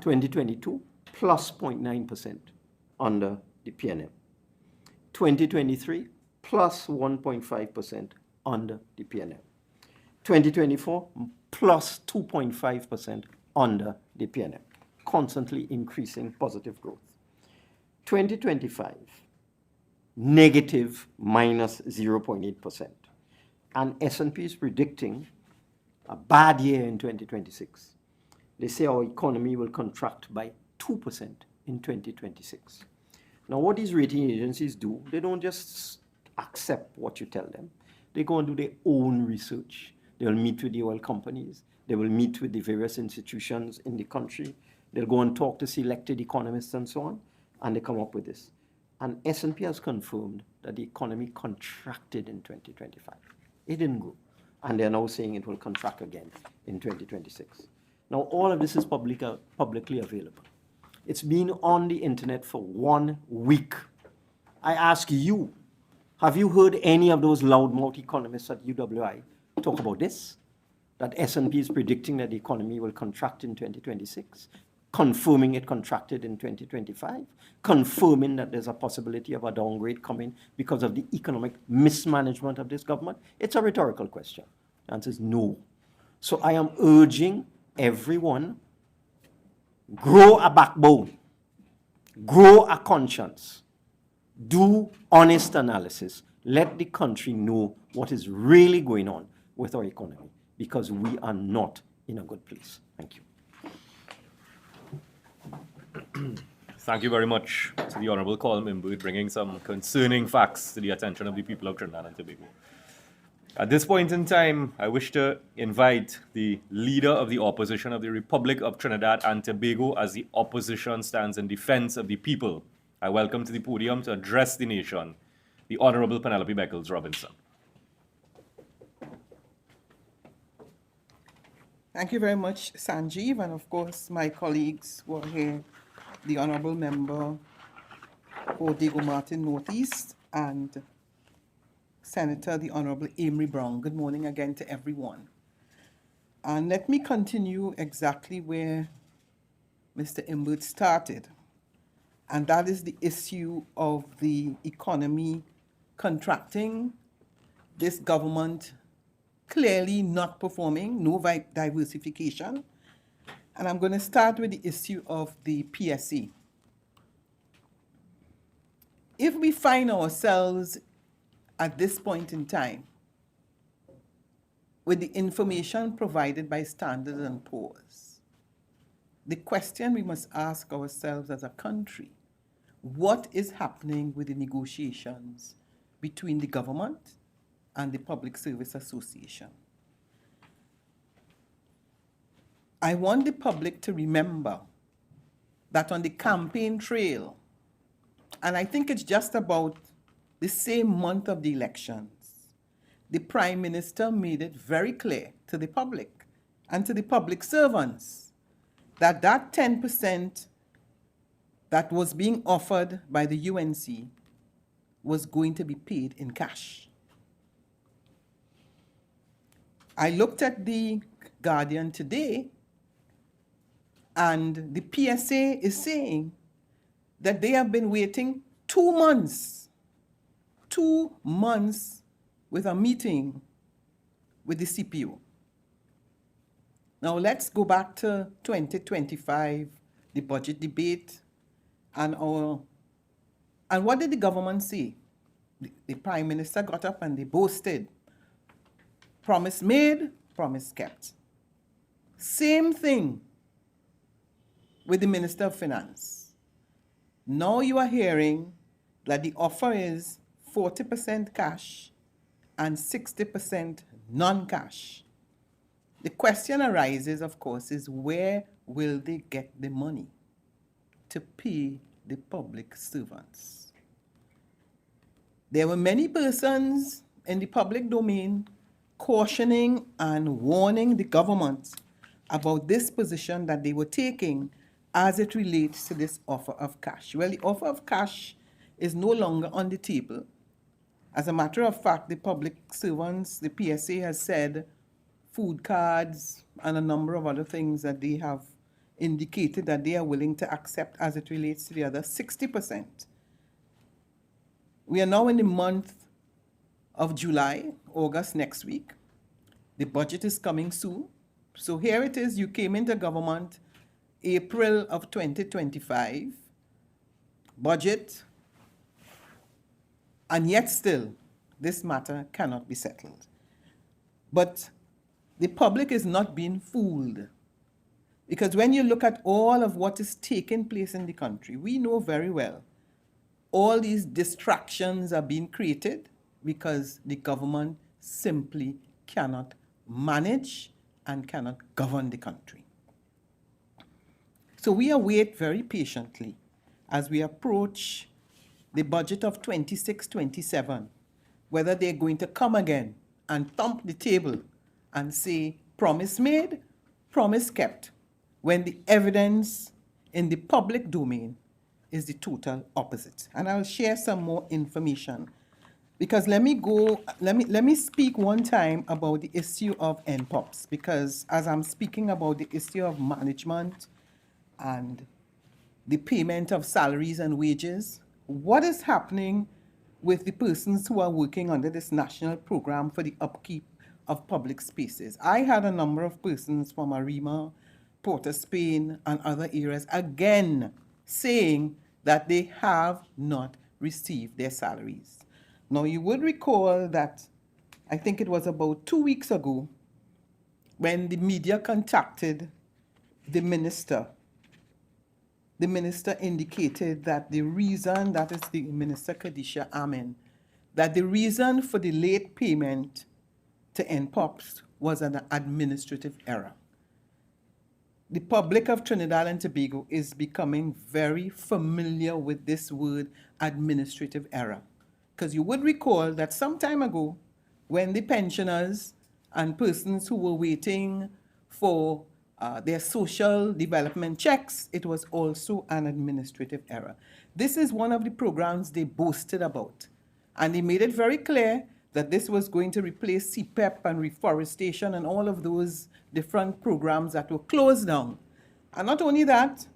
2022, plus 0.9% under the PNM. 2023, plus 1.5% under the PNM. 2024, plus 2.5% under the PNM, constantly increasing positive growth. 2025, negative minus 0.8%. And S&P is predicting a bad year in 2026. They say our economy will contract by 2% in 2026. Now, what these rating agencies do, they don't just accept what you tell them. They go and do their own research. They will meet with the oil companies. They will meet with the various institutions in the country. They'll go and talk to selected economists and so on, and they come up with this. And S&P has confirmed that the economy contracted in 2025. It didn't grow. And they're now saying it will contract again in 2026. Now, all of this is publicly available. It's been on the internet for 1 week. I ask you, have you heard any of those loudmouth economists at UWI talk about this? That S&P is predicting that the economy will contract in 2026, confirming it contracted in 2025, confirming that there's a possibility of a downgrade coming because of the economic mismanagement of this government? It's a rhetorical question. The answer is no. So I am urging everyone, grow a backbone, grow a conscience, do honest analysis, let the country know what is really going on with our economy, because we are not in a good place. Thank you. Thank you very much to the Honorable Colm Imbert, bringing some concerning facts to the attention of the people of Trinidad and Tobago. At this point in time, I wish to invite the leader of the opposition of the Republic of Trinidad and Tobago, as the opposition stands in defense of the people. I welcome to the podium to address the nation, the Honorable Penelope Beckles Robinson. Thank you very much, Sanjeev, and of course my colleagues who are here, the Honourable Member for Diego Martin Northeast and Senator the Honourable Amory Brown. Good morning again to everyone. And let me continue exactly where Mr. Imbert started, and that is the issue of the economy contracting, this government clearly not performing, no diversification. And I'm going to start with the issue of the PSA. If we find ourselves at this point in time with the information provided by Standard & Poor's, the question we must ask ourselves as a country, what is happening with the negotiations between the government and the Public Service Association? I want the public to remember that on the campaign trail, and I think it's just about the same month of the elections, the Prime Minister made it very clear to the public and to the public servants that that 10% that was being offered by the UNC was going to be paid in cash. I looked at the Guardian today, and the PSA is saying that they have been waiting 2 months, 2 months with a meeting with the CPO. Now let's go back to 2025, the budget debate, and what did the government say? The Prime Minister got up and they boasted. Promise made, promise kept. Same thing with the Minister of Finance. Now you are hearing that the offer is 40% cash and 60% non-cash. The question arises, of course, is where will they get the money to pay the public servants? There were many persons in the public domain cautioning and warning the government about this position that they were taking as it relates to this offer of cash. Well, the offer of cash is no longer on the table. As a matter of fact, the public servants, the PSA has said food cards and a number of other things that they have indicated that they are willing to accept as it relates to the other 60%. We are now in the month of July, August next week. The budget is coming soon. So here it is, you came into government April of 2025, budget, and yet still this matter cannot be settled. But the public is not being fooled, because when you look at all of what is taking place in the country, we know very well all these distractions are being created because the government simply cannot manage and cannot govern the country. So we await very patiently as we approach the budget of 26-27, whether they're going to come again and thump the table and say, promise made, promise kept, when the evidence in the public domain is the total opposite. And I'll share some more information, because let me speak one time about the issue of NPOPs, because as I'm speaking about the issue of management and the payment of salaries and wages, what is happening with the persons who are working under this national program for the upkeep of public spaces? I had a number of persons from Arima, Port of Spain, and other areas again saying that they have not received their salaries. Now, you would recall that I think it was about 2 weeks ago when the media contacted the minister. The minister indicated that the reason, that is the Minister Khadija Amin, that the reason for the late payment to NPOPs was an administrative error. The public of Trinidad and Tobago is becoming very familiar with this word administrative error. Because you would recall that some time ago, when the pensioners and persons who were waiting for their social development checks, it was also an administrative error. This is one of the programs they boasted about. And they made it very clear that this was going to replace CPEP and reforestation and all of those different programs that were closed down. And not only that,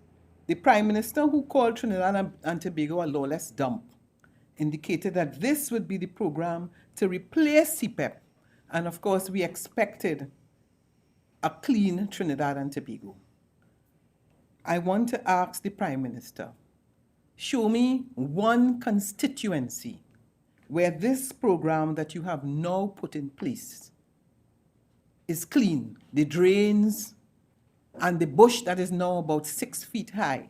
the Prime Minister, who called Trinidad and Tobago a lawless dump, indicated that this would be the program to replace CPEP. And of course, we expected a clean Trinidad and Tobago. I want to ask the Prime Minister, show me one constituency where this program that you have now put in place is clean. The drains and the bush that is now about 6 feet high.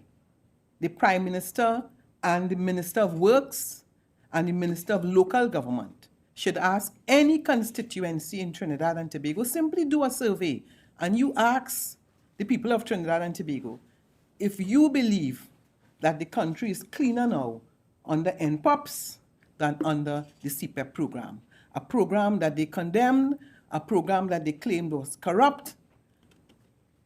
The Prime Minister and the Minister of Works and the Minister of Local Government should ask any constituency in Trinidad and Tobago, simply do a survey, and you ask the people of Trinidad and Tobago if you believe that the country is cleaner now under NPOPs than under the CPEP program. A program that they condemned, a program that they claimed was corrupt,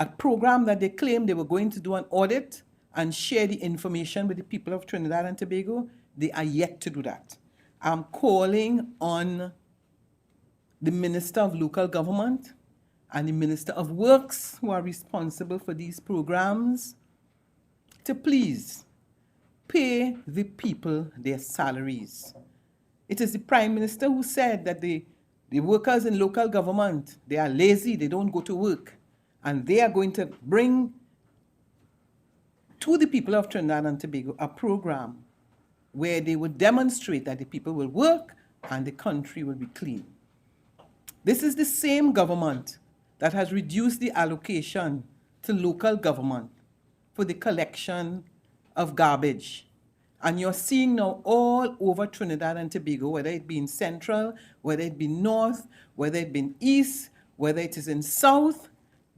a program that they claimed they were going to do an audit and share the information with the people of Trinidad and Tobago. They are yet to do that. I'm calling on the Minister of Local Government and the Minister of Works, who are responsible for these programs, to please pay the people their salaries. It is the Prime Minister who said that the workers in local government, they are lazy, they don't go to work, and they are going to bring to the people of Trinidad and Tobago a program where they would demonstrate that the people will work and the country will be clean. This is the same government that has reduced the allocation to local government for the collection of garbage. And you're seeing now all over Trinidad and Tobago, whether it be in Central, whether it be North, whether it be in East, whether it is in South,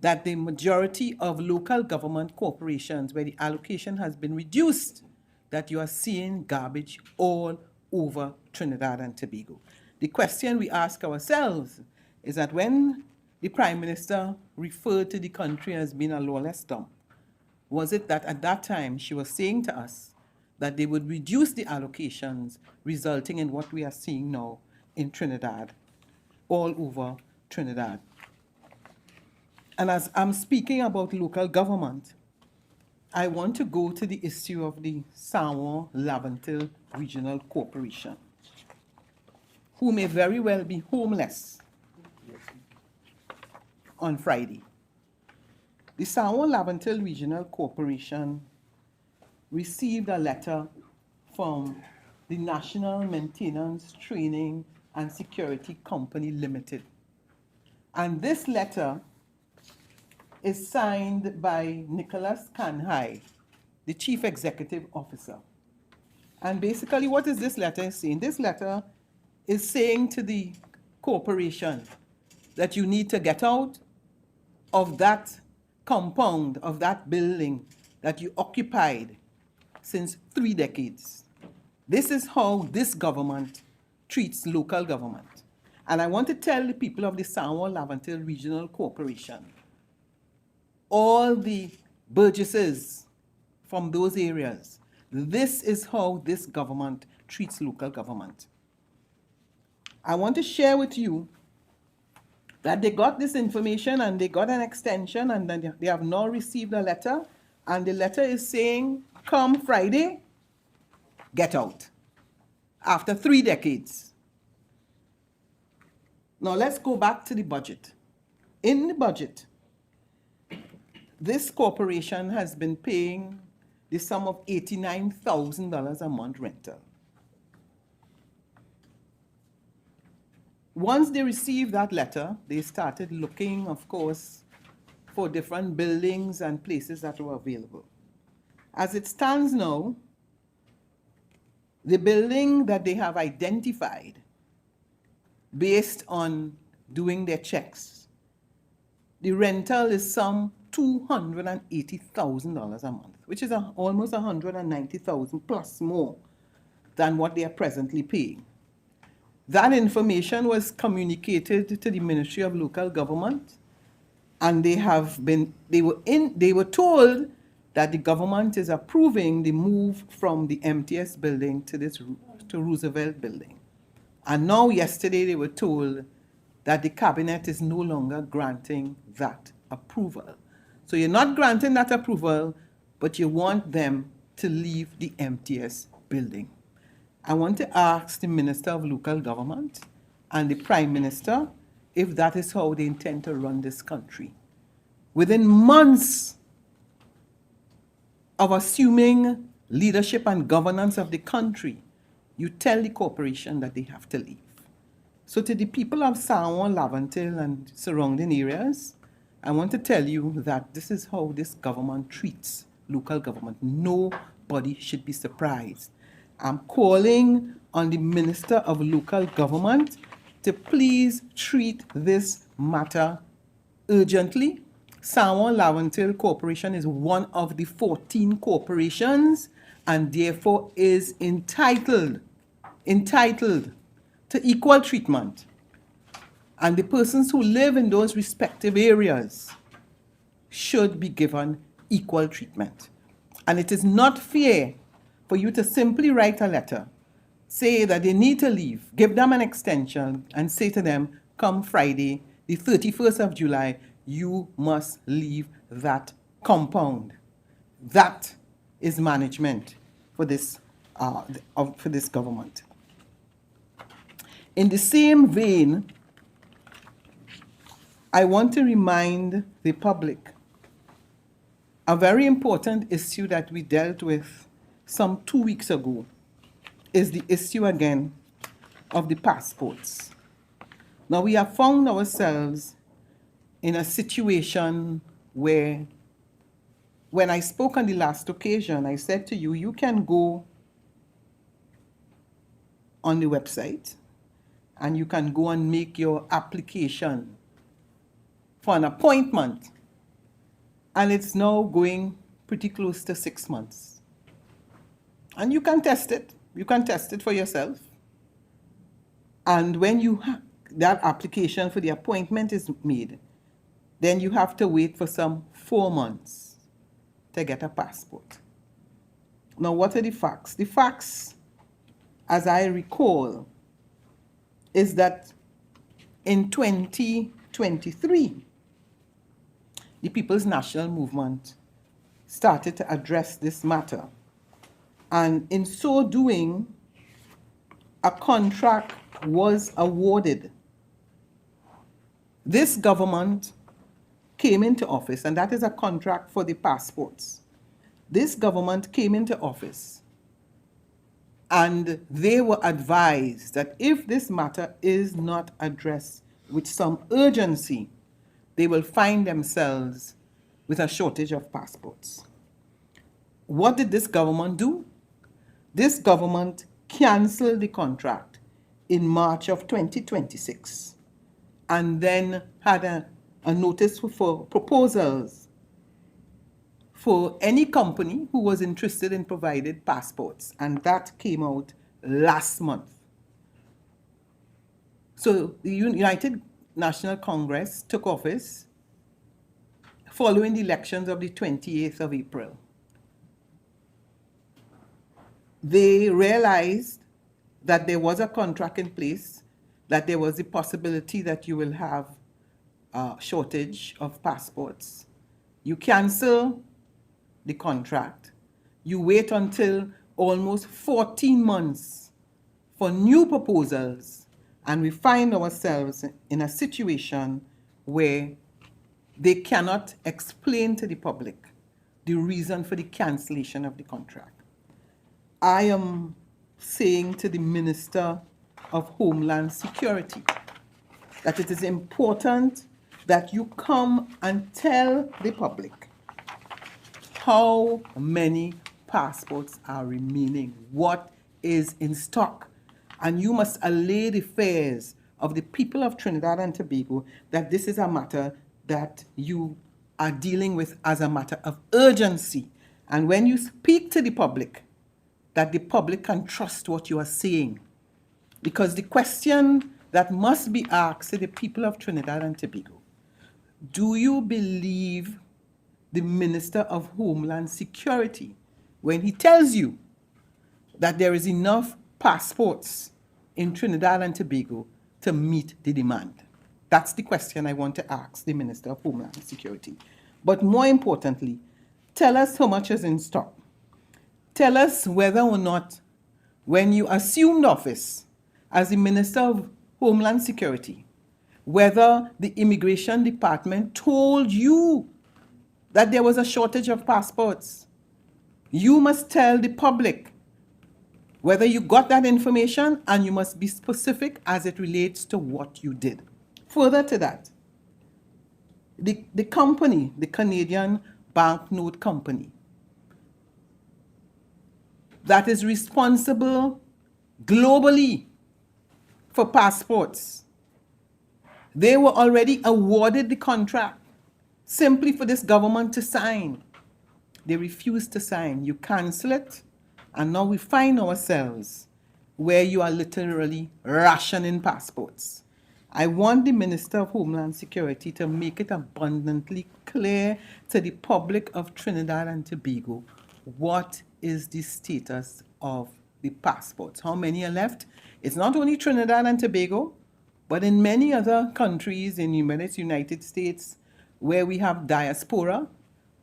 that the majority of local government corporations where the allocation has been reduced, that you are seeing garbage all over Trinidad and Tobago. The question we ask ourselves is that when the Prime Minister referred to the country as being a lawless dump, was it that at that time she was saying to us that they would reduce the allocations, resulting in what we are seeing now in Trinidad, all over Trinidad? And as I'm speaking about local government, I want to go to the issue of the San Juan-Laventille Regional Corporation, who may very well be homeless on Friday. The San Juan-Laventille Regional Corporation received a letter from the National Maintenance, Training and Security Company Limited. And this letter is signed by Nicholas Kanhai, the Chief Executive Officer. And basically what is this letter saying? This letter is saying to the corporation that you need to get out of that compound, of that building that you occupied since 3 decades. This is how this government treats local government. And I want to tell the people of the San Juan-Laventille Regional Corporation, all the burgesses from those areas, this is how this government treats local government. I want to share with you that they got this information and they got an extension, and then they have now received a letter, and the letter is saying, come Friday, get out, after 3 decades. Now let's go back to the budget. In the budget, this corporation has been paying the sum of $89,000 a month rental. Once they received that letter, they started looking, of course, for different buildings and places that were available. As it stands now, the building that they have identified based on doing their checks, the rental is some $280,000 a month, which is almost $190,000 plus more than what they are presently paying. That information was communicated to the Ministry of Local Government, and they were told that the government is approving the move from the MTS building to Roosevelt building. And now yesterday they were told that the cabinet is no longer granting that approval. So you're not granting that approval, but you want them to leave the MTS building. I want to ask the Minister of Local Government and the Prime Minister if that is how they intend to run this country. Within months of assuming leadership and governance of the country, you tell the corporation that they have to leave. So to the people of San Juan-Laventille and surrounding areas, I want to tell you that this is how this government treats local government. Nobody should be surprised. I'm calling on the Minister of Local Government to please treat this matter urgently. San Juan-Laventille Corporation is one of the 14 corporations and therefore is entitled to equal treatment. And the persons who live in those respective areas should be given equal treatment. And it is not fair for you to simply write a letter, say that they need to leave, give them an extension, and say to them, come Friday, the 31st of July, you must leave that compound. That is management for this government. In the same vein, I want to remind the public a very important issue that we dealt with some 2 weeks ago is the issue again of the passports. Now we have found ourselves in a situation where, when I spoke on the last occasion, I said to you, you can go on the website and you can go and make your application for an appointment, and it's now going pretty close to 6 months. And you can test it. You can test it for yourself. And when that application for the appointment is made, then you have to wait for some 4 months to get a passport. Now, what are the facts? The facts, as I recall, is that in 2023, the People's National Movement started to address this matter. And in so doing, a contract was awarded. This government came into office, and that is a contract for the passports. This government came into office, and they were advised that if this matter is not addressed with some urgency, they will find themselves with a shortage of passports. What did this government do? This government canceled the contract in March of 2026 and then had a notice for proposals for any company who was interested in providing passports, and that came out last month. So the United National Congress took office following the elections of the 28th of April. They realized that there was a contract in place, that there was the possibility that you will have a shortage of passports. You cancel the contract. You wait until almost 14 months for new proposals, and we find ourselves in a situation where they cannot explain to the public the reason for the cancellation of the contract. I am saying to the Minister of Homeland Security that it is important that you come and tell the public how many passports are remaining, what is in stock, and you must allay the fears of the people of Trinidad and Tobago that this is a matter that you are dealing with as a matter of urgency. And when you speak to the public, that the public can trust what you are saying. Because the question that must be asked to the people of Trinidad and Tobago, do you believe the Minister of Homeland Security when he tells you that there is enough passports in Trinidad and Tobago to meet the demand? That's the question I want to ask the Minister of Homeland Security. But more importantly, tell us how much is in stock. Tell us whether or not, when you assumed office as the Minister of Homeland Security, whether the Immigration Department told you that there was a shortage of passports. You must tell the public whether you got that information, and you must be specific as it relates to what you did. Further to that, the company, the Canadian Banknote Company, that is responsible globally for passports, they were already awarded the contract simply for this government to sign. They refused to sign. You cancel it, and now we find ourselves where you are literally rationing passports. I want the Minister of Homeland Security to make it abundantly clear to the public of Trinidad and Tobago what is the status of the passports. How many are left? It's not only Trinidad and Tobago, but in many other countries in the United States where we have diaspora,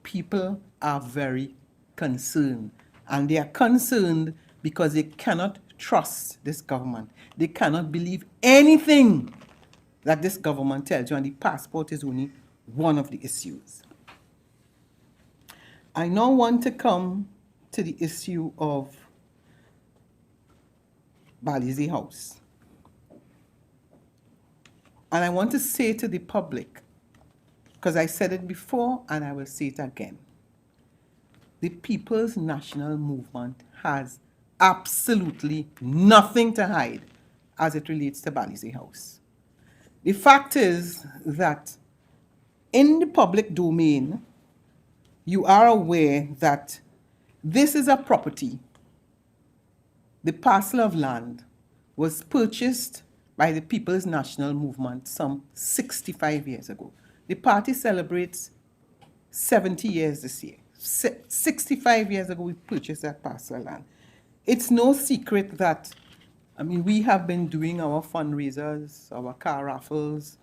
people are very concerned. And they are concerned because they cannot trust this government. They cannot believe anything that this government tells you, and the passport is only one of the issues. I now want to come to the issue of Balize House. And I want to say to the public, because I said it before and I will say it again, the People's National Movement has absolutely nothing to hide as it relates to Balize House. The fact is that in the public domain, you are aware that this is a property. The parcel of land was purchased by the People's National Movement some 65 years ago. The party celebrates 70 years this year. 65 years ago, we purchased that parcel of land. It's no secret that, we have been doing our fundraisers, our car raffles,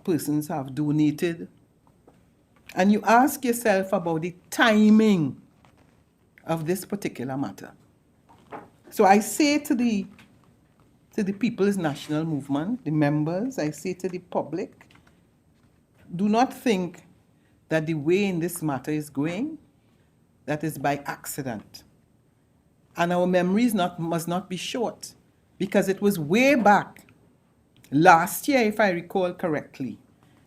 persons have donated. And you ask yourself about the timing of this particular matter. So I say to the People's National Movement, the members, I say to the public, do not think that the way in this matter is going, that is by accident. And our memories must not be short, because it was way back last year, if I recall correctly,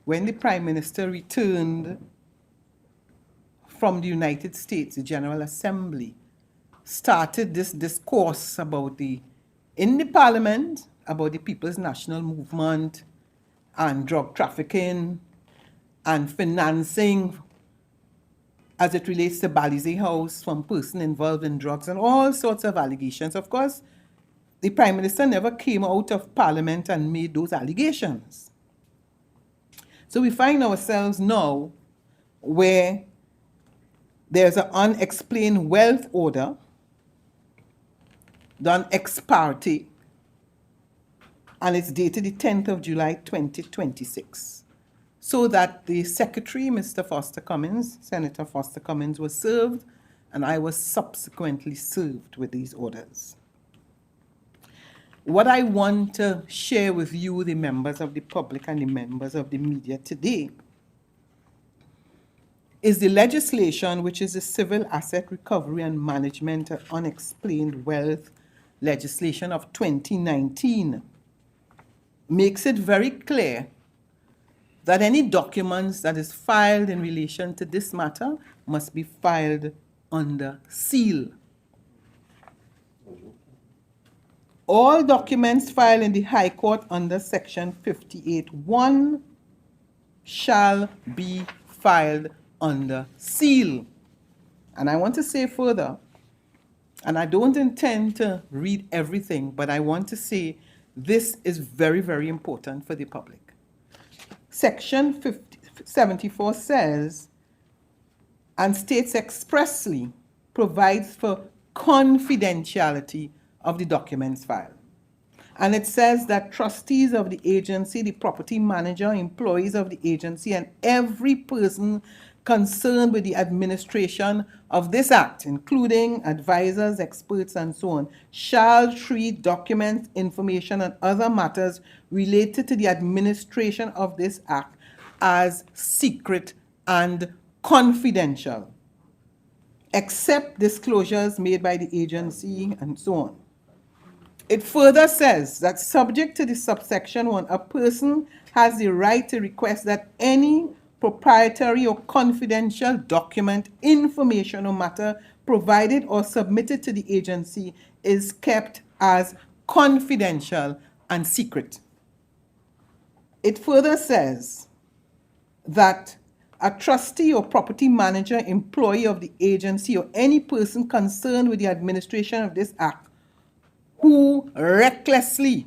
when the Prime Minister returned from the United States, the General Assembly started this discourse in the Parliament about the People's National Movement and drug trafficking and financing as it relates to Balize House from person involved in drugs and all sorts of allegations. Of course, the Prime Minister never came out of Parliament and made those allegations. So we find ourselves now where there's an unexplained wealth order done ex parte, and it's dated the 10th of July 2026. So that the Secretary, Mr. Foster Cummins, Senator Foster Cummins, was served, and I was subsequently served with these orders. What I want to share with you, the members of the public and the members of the media today, is the legislation, which is the Civil Asset Recovery and Management of Unexplained Wealth legislation of 2019, makes it very clear that any documents that is filed in relation to this matter must be filed under seal. All documents filed in the High Court under Section 58(1) shall be filed under seal. And I want to say further, and I don't intend to read everything, but I want to say this is very, very important for the public. Section 74 says, and states expressly, provides for confidentiality of the documents filed. And it says that trustees of the agency, the property manager, employees of the agency, and every person concerned with the administration of this act, including advisors, experts, and so on, shall treat documents, information, and other matters related to the administration of this act as secret and confidential, except disclosures made by the agency, and so on. It further says that subject to the subsection 1, a person has the right to request that any proprietary or confidential document, information, or matter provided or submitted to the agency is kept as confidential and secret. It further says that a trustee or property manager, employee of the agency, or any person concerned with the administration of this act who recklessly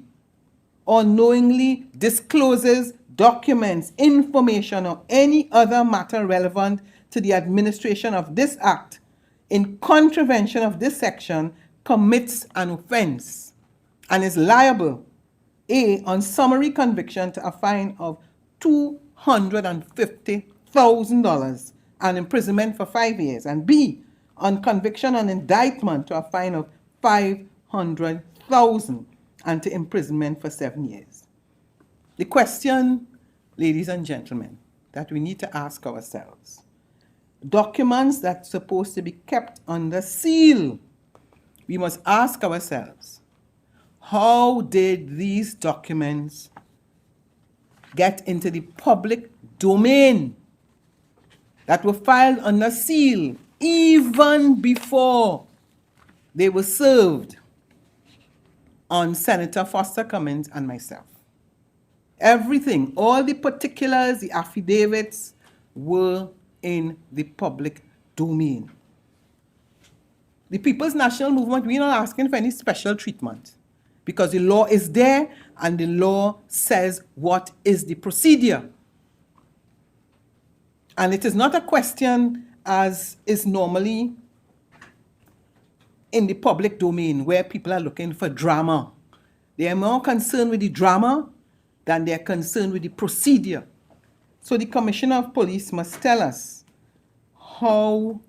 or knowingly discloses documents, information, or any other matter relevant to the administration of this act in contravention of this section commits an offense and is liable, A, on summary conviction to a fine of $250,000 and imprisonment for 5 years, and B, on conviction and indictment to a fine of $500,000 and to imprisonment for 7 years. The question, ladies and gentlemen, that we need to ask ourselves, documents that's supposed to be kept under seal, we must ask ourselves, how did these documents get into the public domain that were filed under seal even before they were served on Senator Foster Cummins and myself? Everything, all the particulars, the affidavits were in the public domain. The People's National Movement, we're not asking for any special treatment because the law is there and the law says what is the procedure. And it is not a question as is normally in the public domain where people are looking for drama. They are more concerned with the drama than they are concerned with the procedure. So the Commissioner of Police must tell us, how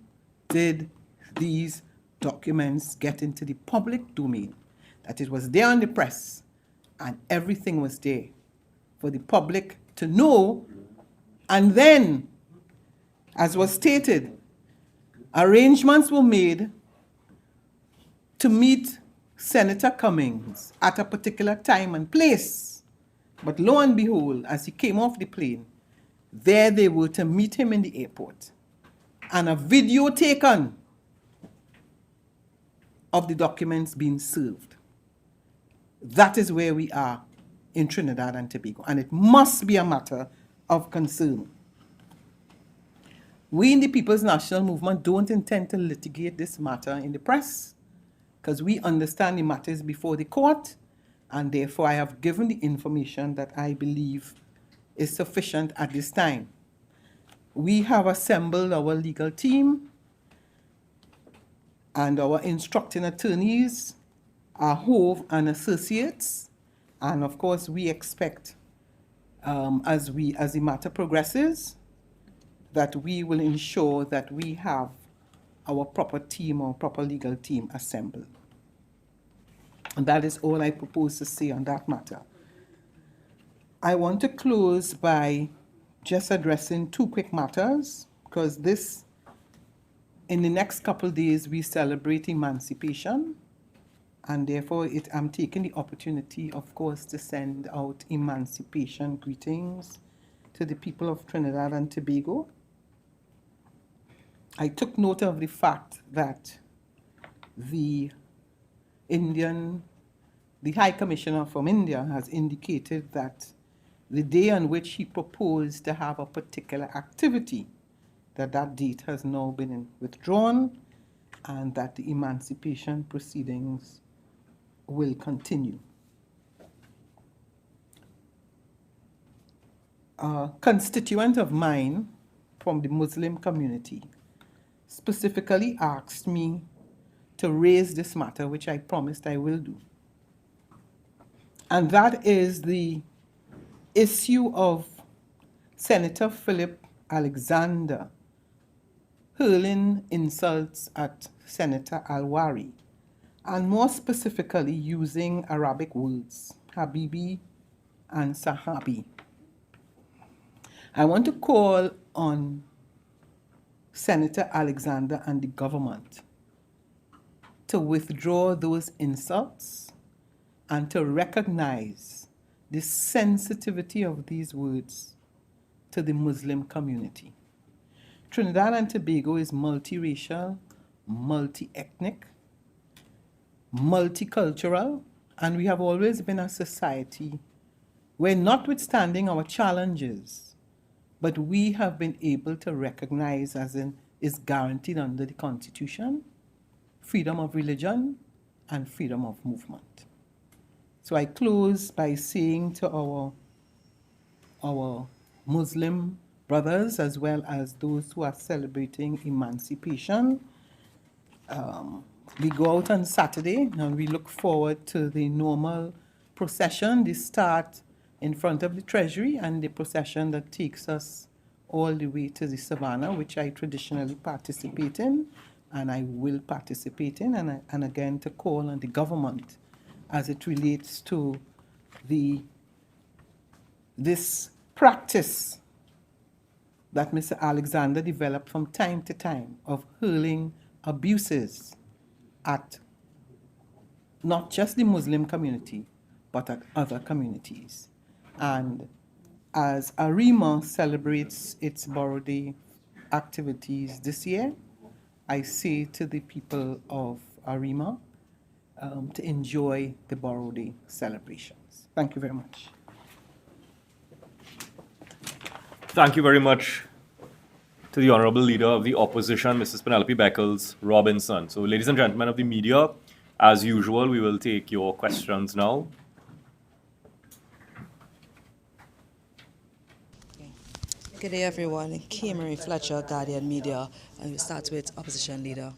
did these documents get into the public domain? That it was there on the press and everything was there for the public to know. And then, as was stated, arrangements were made to meet Senator Cummings at a particular time and place. But lo and behold, as he came off the plane, there they were to meet him in the airport. And a video taken of the documents being served. That is where we are in Trinidad and Tobago, and it must be a matter of concern. We in the People's National Movement don't intend to litigate this matter in the press, because we understand the matters before the court, and therefore I have given the information that I believe is sufficient at this time. We have assembled our legal team, and our instructing attorneys are Hove and Associates, and of course we expect, as the matter progresses, that we will ensure that we have our proper team or proper legal team assembled. And that is all I propose to say on that matter. I want to close by just addressing two quick matters, because in the next couple of days, we celebrate emancipation, and therefore I'm taking the opportunity, of course, to send out emancipation greetings to the people of Trinidad and Tobago. I took note of the fact that the High Commissioner from India has indicated that the day on which he proposed to have a particular activity, that date has now been withdrawn, and that the emancipation proceedings will continue. A constituent of mine from the Muslim community specifically asked me to raise this matter, which I promised I will do. And that is the issue of Senator Philip Alexander hurling insults at Senator Alwari, and more specifically using Arabic words, Habibi and Sahabi. I want to call on Senator Alexander and the government to withdraw those insults and to recognize the sensitivity of these words to the Muslim community. Trinidad and Tobago is multiracial, multi-ethnic, multicultural, and we have always been a society where, notwithstanding our challenges, but we have been able to recognize, as in is guaranteed under the Constitution, freedom of religion and freedom of movement. So I close by saying to our Muslim brothers, as well as those who are celebrating emancipation, we go out on Saturday and we look forward to the normal procession. They start in front of the Treasury, and the procession that takes us all the way to the Savannah, which I traditionally participate in, and I will participate in, and again to call on the government as it relates to this practice that Mr. Alexander developed from time to time of hurling abuses at not just the Muslim community, but at other communities. And as ARIMA celebrates its Borrow Day activities this year, I say to the people of ARIMA to enjoy the Borrow Day celebrations. Thank you very much. Thank you very much to the Honorable Leader of the Opposition, Mrs. Penelope Beckles Robinson. So, ladies and gentlemen of the media, as usual, we will take your questions now. Good day, everyone. K. Marie Fletcher, Guardian Media, and we start with Opposition Leader.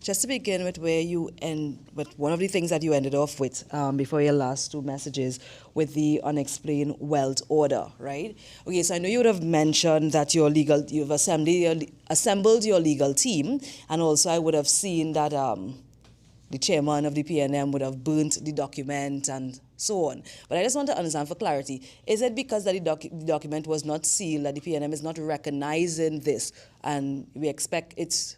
Just to begin with where you end, with one of the things that you ended off with before your last two messages, with the unexplained wealth order, right? Okay, so I know you would have mentioned that you've assembled your legal team, and also I would have seen that the chairman of the PNM would have burnt the document and so on. But I just want to understand for clarity, is it because that the document was not sealed, that the PNM is not recognizing this, and we expect it's,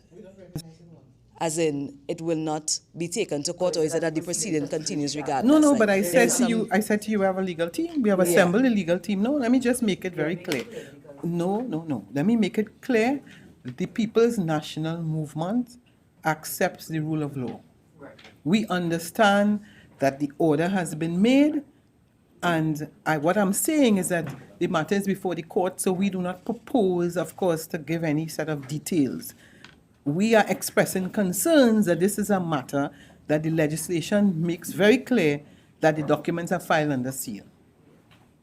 as in, it will not be taken to court, or is it that the proceeding continues regardless? No, Like, but I said there's to you, we have a legal team. We have assembled a legal team. No, let me just make it very clear. No. Let me make it clear. The People's National Movement accepts the rule of law. We understand that the order has been made, and what I'm saying is that the matter is before the court, so we do not propose, of course, to give any set of details. We are expressing concerns that this is a matter that the legislation makes very clear that the documents are filed under seal.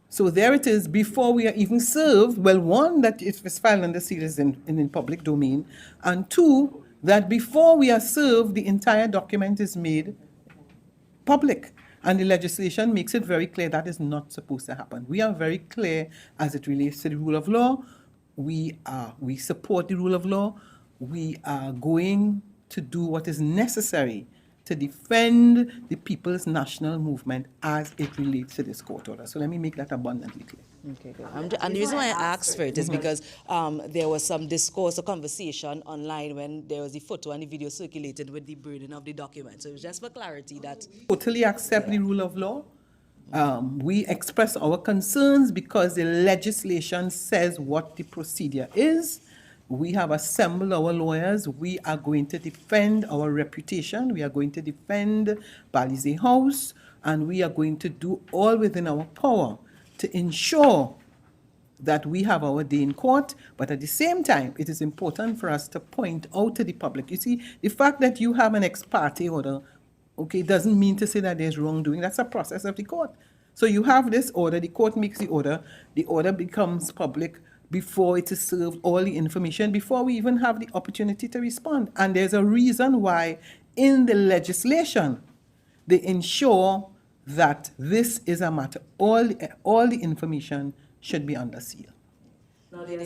So there it is, before we are even served. Well, one, that if it's filed under seal is in public domain, and two, that before we are served, the entire document is made public. And the legislation makes it very clear that is not supposed to happen. We are very clear as it relates to the rule of law. We support the rule of law. We are going to do what is necessary to defend the People's National Movement as it relates to this court order. So let me make that abundantly clear. Okay, good. And the reason why I asked for it is because there was some discourse or conversation online when there was the photo and the video circulated with the burning of the document. So it was just for clarity that... Totally accept the rule of law. We express our concerns because the legislation says what the procedure is. We have assembled our lawyers. We are going to defend our reputation. We are going to defend Balize House, and we are going to do all within our power to ensure that we have our day in court. But at the same time, it is important for us to point out to the public. You see, the fact that you have an ex parte order, okay, doesn't mean to say that there's wrongdoing. That's a process of the court. So you have this order, the court makes the order becomes public before it is served all the information, before we even have the opportunity to respond. And there's a reason why in the legislation they ensure that this is a matter, all the information should be under seal. Now, there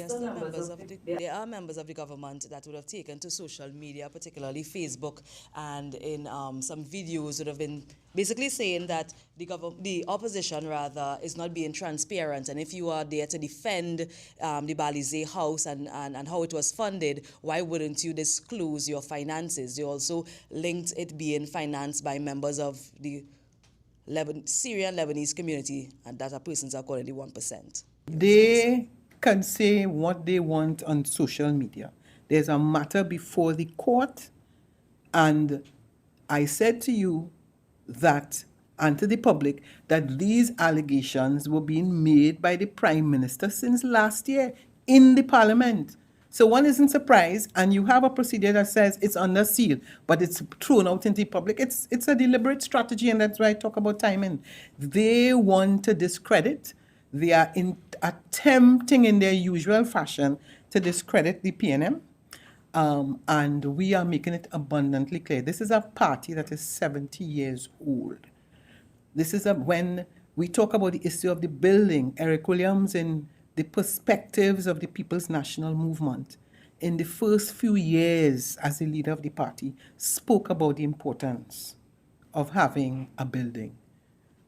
are members of the government that would have taken to social media, particularly Facebook, and in some videos would have been basically saying that the opposition, rather, is not being transparent. And if you are there to defend the Balize House and how it was funded, why wouldn't you disclose your finances? They also linked it being financed by members of the Syrian Lebanese community, and that are persons are calling the 1%. They can say what they want on social media. There's a matter before the court, and I said to you that, and to the public, that these allegations were being made by the Prime Minister since last year in the Parliament. So one isn't surprised, and you have a procedure that says it's under seal, but it's thrown out into the public. It's a deliberate strategy, and that's why I talk about timing. They want to discredit. They are attempting in their usual fashion to discredit the PNM, and we are making it abundantly clear. This is a party that is 70 years old. This is when we talk about the issue of the building, Eric Williams in the perspectives of the People's National Movement in the first few years as the leader of the party spoke about the importance of having a building.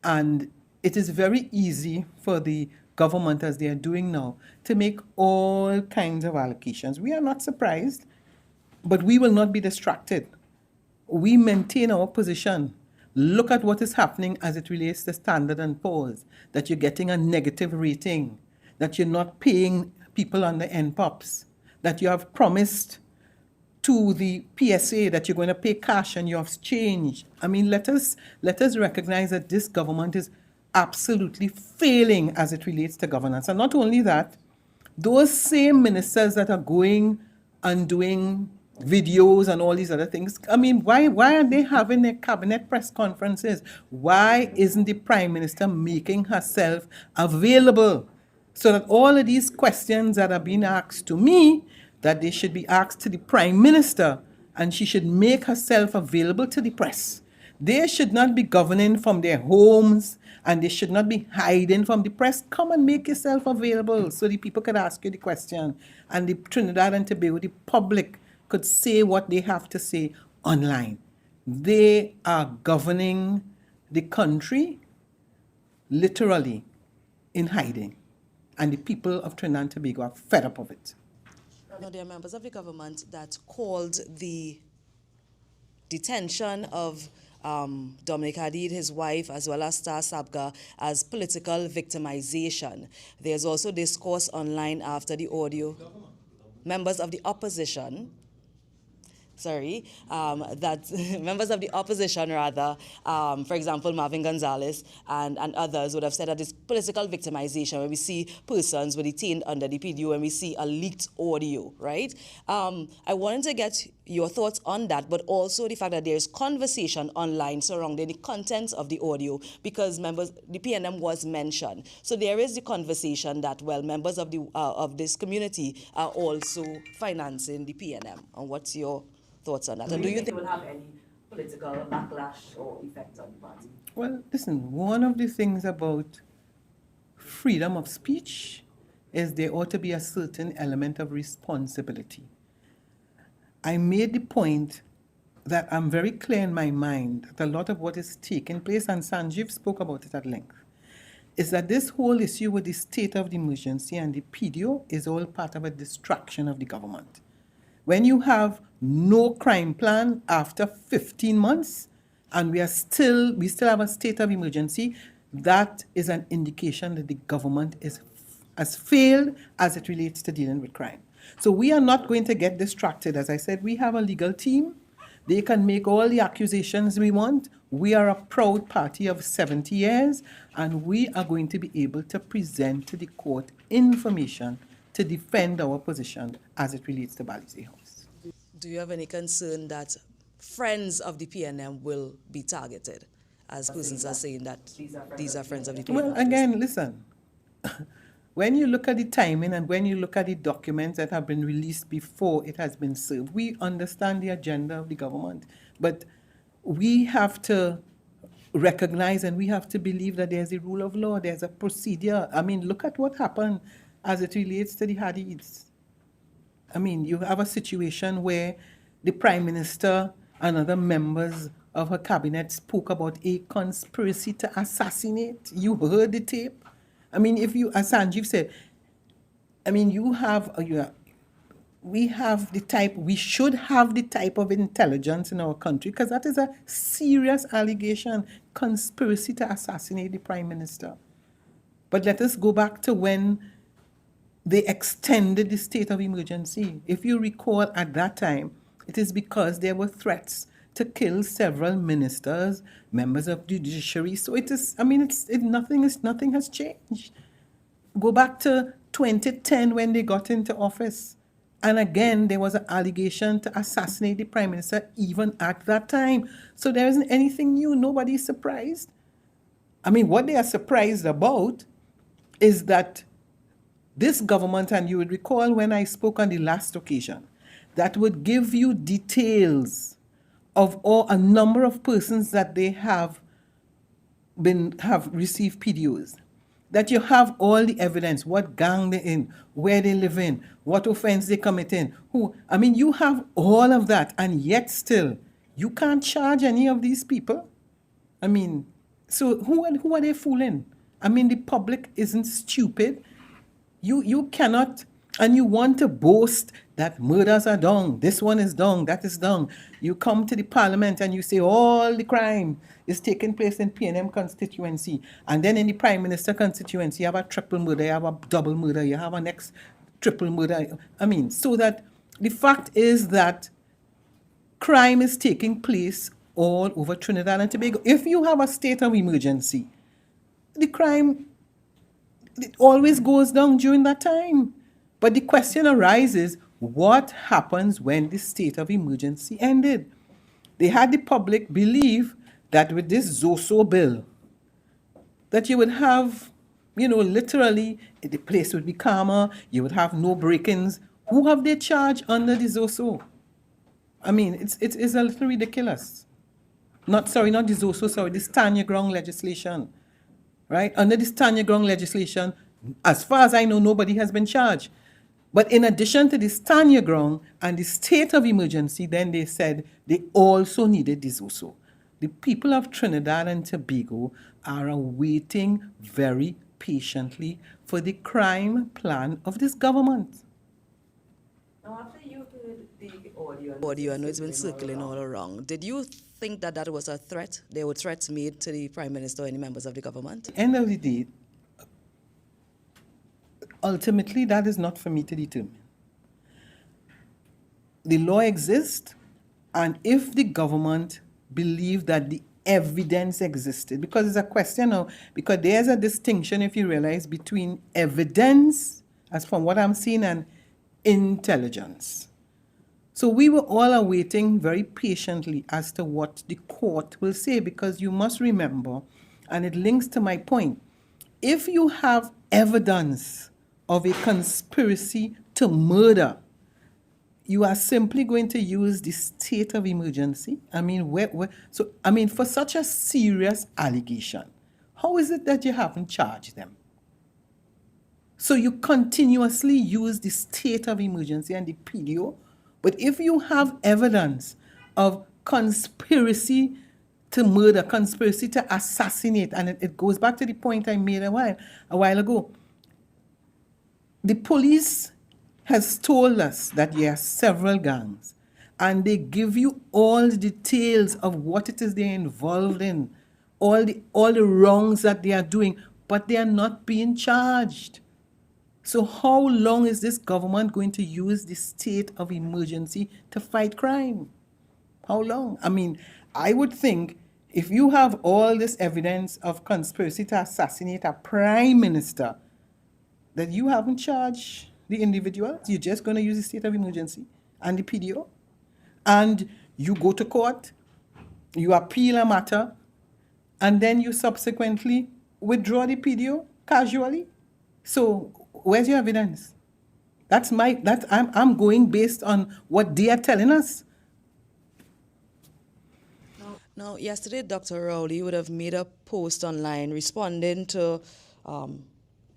And it is very easy for the government, as they are doing now, to make all kinds of allocations. We are not surprised, but we will not be distracted. We maintain our position. Look at what is happening as it relates to Standard & Poor's, that you're getting a negative rating, that you're not paying people on the NPOPs, that you have promised to the PSA that you're going to pay cash and you have changed. I mean, let us recognize that this government is absolutely failing as it relates to governance. And not only that, those same ministers that are going and doing videos and all these other things, I mean, why are they having their cabinet press conferences? Why isn't the Prime Minister making herself available so that all of these questions that are being asked to me, that they should be asked to the Prime Minister, and she should make herself available to the press? They should not be governing from their homes, and they should not be hiding from the press. Come and make yourself available so the people could ask you the question, and the Trinidad and Tobago, the public, could say what they have to say online. They are governing the country literally in hiding, and the people of Trinidad and Tobago are fed up of it. Now, there are members of the government that called the detention of Dominic Hadid, his wife, as well as Star Sabga, as political victimization. There's also discourse online after the audio. Members of the opposition, that members of the opposition, rather, for example, Marvin Gonzalez and others would have said that it's political victimization when we see persons were detained under the PDO and we see a leaked audio, right? I wanted to get your thoughts on that, but also the fact that there's conversation online surrounding the contents of the audio, because the PNM was mentioned. So there is the conversation that, well, members of this community are also financing the PNM. And what's your thoughts on that? And do you think it will have any political backlash or effect on the party? Well, listen, one of the things about freedom of speech is there ought to be a certain element of responsibility. I made the point that I'm very clear in my mind that a lot of what is taking place, and Sanjeev spoke about it at length, is that this whole issue with the state of the emergency and the PDO is all part of a distraction of the government. When you have no crime plan after 15 months, and we still have a state of emergency, that is an indication that the government has failed as it relates to dealing with crime. So we are not going to get distracted. As I said, we have a legal team. They can make all the accusations we want. We are a proud party of 70 years, and we are going to be able to present to the court information to defend our position as it relates to Balizé House. Do you have any concern that friends of the PNM will be targeted, as persons are saying that these are friends of the PNM? Well, again, listen. When you look at the timing and when you look at the documents that have been released before it has been served, we understand the agenda of the government. But we have to recognize and we have to believe that there's a rule of law, there's a procedure. I mean, look at what happened as it relates to the Hadids. I mean, you have a situation where the Prime Minister and other members of her cabinet spoke about a conspiracy to assassinate. You heard the tape. I mean, if you, as Sanjeev said, I mean, we should have the type of intelligence in our country, because that is a serious allegation, conspiracy to assassinate the Prime Minister. But let us go back to when they extended the state of emergency. If you recall, at that time, it is because there were threats to kill several ministers, members of the judiciary. So it is, I mean, nothing has changed. Go back to 2010 when they got into office. And again, there was an allegation to assassinate the Prime Minister even at that time. So there isn't anything new. Nobody's surprised. I mean, what they are surprised about is that this government, and you would recall when I spoke on the last occasion, that would give you details of a number of persons that they have received PDOs, that you have all the evidence, what gang they're in, where they live in, what offense they commit in, I mean, you have all of that, and yet still, you can't charge any of these people. I mean, so who are they fooling? I mean, the public isn't stupid. You cannot, and you want to boast that murders are down, this one is down, that is down. You come to the parliament and you say all the crime is taking place in PNM constituency, and then in the Prime Minister constituency, you have a triple murder, you have a double murder, you have a next triple murder. I mean, so that the fact is that crime is taking place all over Trinidad and Tobago. If you have a state of emergency, the crime, it always goes down during that time. But the question arises, what happens when the state of emergency ended? They had the public believe that with this Zoso bill, that you would have, literally, the place would be calmer, you would have no break-ins. Who have they charged under the Zoso? I mean, it's a little ridiculous. Not the Zoso, sorry, the stand your ground legislation, right? Under the stand your ground legislation, as far as I know, nobody has been charged. But in addition to the stand your ground and the state of emergency, then they said they also needed the Zoso. The people of Trinidad and Tobago are waiting very patiently for the crime plan of this government. Now, after you heard the audio, I know it's been circling all around. Did you think that that was a threat? There were threats made to the Prime Minister or any members of the government? At the end of the day, ultimately, that is not for me to determine. The law exists, and if the government believed that the evidence existed, because it's a question of, because there's a distinction, if you realize, between evidence, as from what I'm seeing, and intelligence. So we were all awaiting very patiently as to what the court will say, because you must remember, and it links to my point, if you have evidence of a conspiracy to murder, you are simply going to use the state of emergency. I mean, for such a serious allegation, how is it that you haven't charged them? So you continuously use the state of emergency and the PDO, but if you have evidence of conspiracy to murder, conspiracy to assassinate, and it goes back to the point I made a while ago, the police has told us that there are several gangs, and they give you all the details of what it is they're involved in, all the wrongs that they are doing, but they are not being charged. So how long is this government going to use the state of emergency to fight crime? How long? I mean, I would think if you have all this evidence of conspiracy to assassinate a prime minister, that you haven't charged the individuals, you're just going to use the state of emergency and the PDO, and you go to court, you appeal a matter, and then you subsequently withdraw the PDO casually. So where's your evidence? I'm going based on what they are telling us. Now, yesterday, Dr. Rowley would have made a post online responding to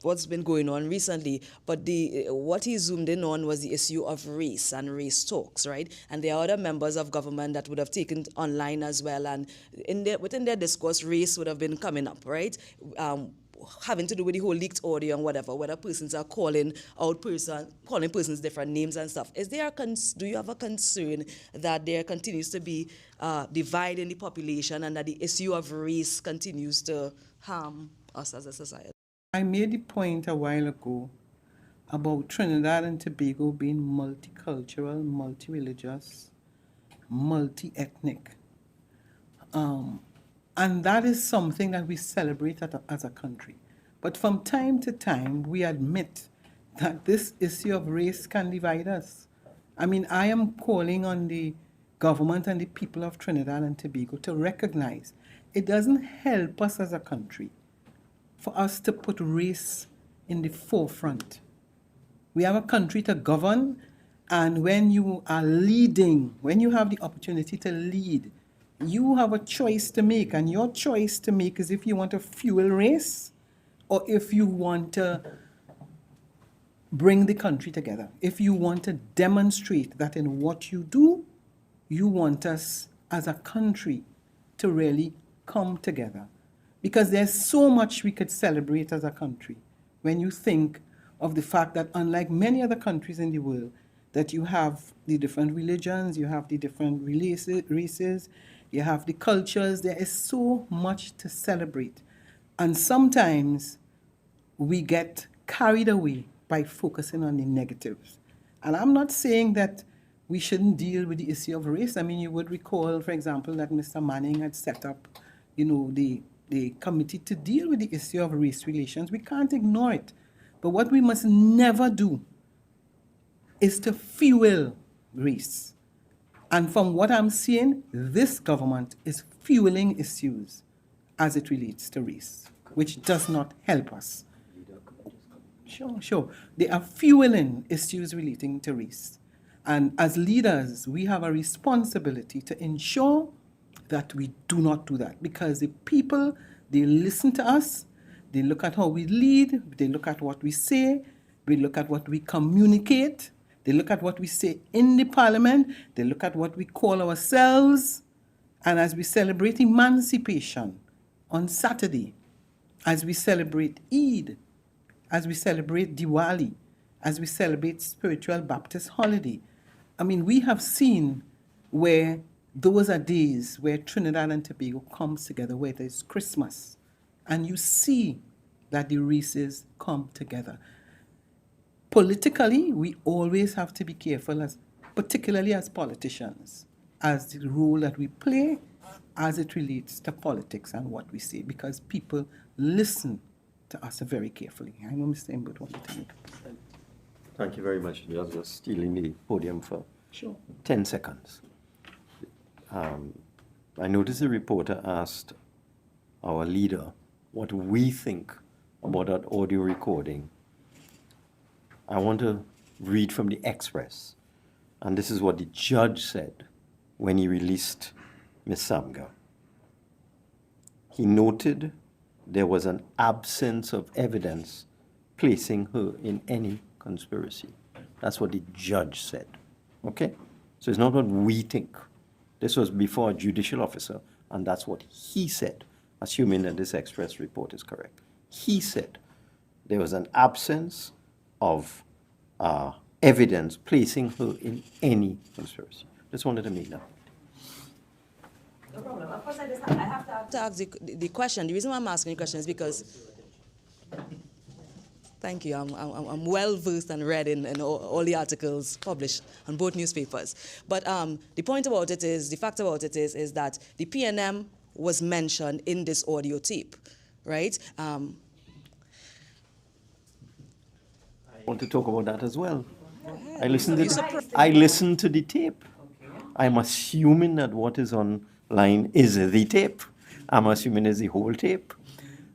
what's been going on recently, but what he zoomed in on was the issue of race and race talks, right? And there are other members of government that would have taken online as well, and within their discourse, race would have been coming up, right? Having to do with the whole leaked audio and whatever, whether persons are calling persons different names and stuff. Do you have a concern that there continues to be divide in the population and that the issue of race continues to harm us as a society? I made the point a while ago about Trinidad and Tobago being multicultural, multi-religious, multi-ethnic. And that is something that we celebrate as a country. But from time to time, we admit that this issue of race can divide us. I mean, I am calling on the government and the people of Trinidad and Tobago to recognize it doesn't help us as a country for us to put race in the forefront. We have a country to govern, and when you are leading, when you have the opportunity to lead, you have a choice to make, and your choice to make is if you want to fuel race or if you want to bring the country together. If you want to demonstrate that in what you do, you want us as a country to really come together. Because there's so much we could celebrate as a country when you think of the fact that unlike many other countries in the world, that you have the different religions, you have the different races, you have the cultures, there is so much to celebrate. And sometimes we get carried away by focusing on the negatives. And I'm not saying that we shouldn't deal with the issue of race. I mean, you would recall, for example, that Mr. Manning had set up, the the committee to deal with the issue of race relations. We can't ignore it. But what we must never do is to fuel race. And from what I'm seeing, this government is fueling issues as it relates to race, which does not help us. Sure. They are fueling issues relating to race. And as leaders, we have a responsibility to ensure that we do not do that, because the people, they listen to us, they look at how we lead, they look at what we say, we look at what we communicate, they look at what we say in the parliament, they look at what we call ourselves. And as we celebrate emancipation on Saturday, as we celebrate Eid, as we celebrate Diwali, as we celebrate spiritual Baptist holiday, I mean, we have seen where those are days where Trinidad and Tobago comes together, where there's Christmas, and you see that the races come together. Politically, we always have to be careful, particularly as politicians, as the role that we play as it relates to politics and what we say, because people listen to us very carefully. I know Mr. Imbut wanted to make. Thank you very much. You're just stealing the podium for Sure. 10 seconds. I noticed the reporter asked our leader what we think about that audio recording. I want to read from the Express, and this is what the judge said when he released Ms. Samga. He noted there was an absence of evidence placing her in any conspiracy. That's what the judge said. Okay? So it's not what we think. This was before a judicial officer, and that's what he said, assuming that this Express report is correct. He said there was an absence of evidence placing her in any conspiracy. Just wanted to make that. No problem. Of course, I have to ask the question. The reason why I'm asking the question is because, thank you, I'm well versed and read in all the articles published on both newspapers. But the point about it is, the fact about it is that the PNM was mentioned in this audio tape, right? I want to talk about that as well. I listened to the tape. I'm assuming that what is online is the tape. I'm assuming it's the whole tape.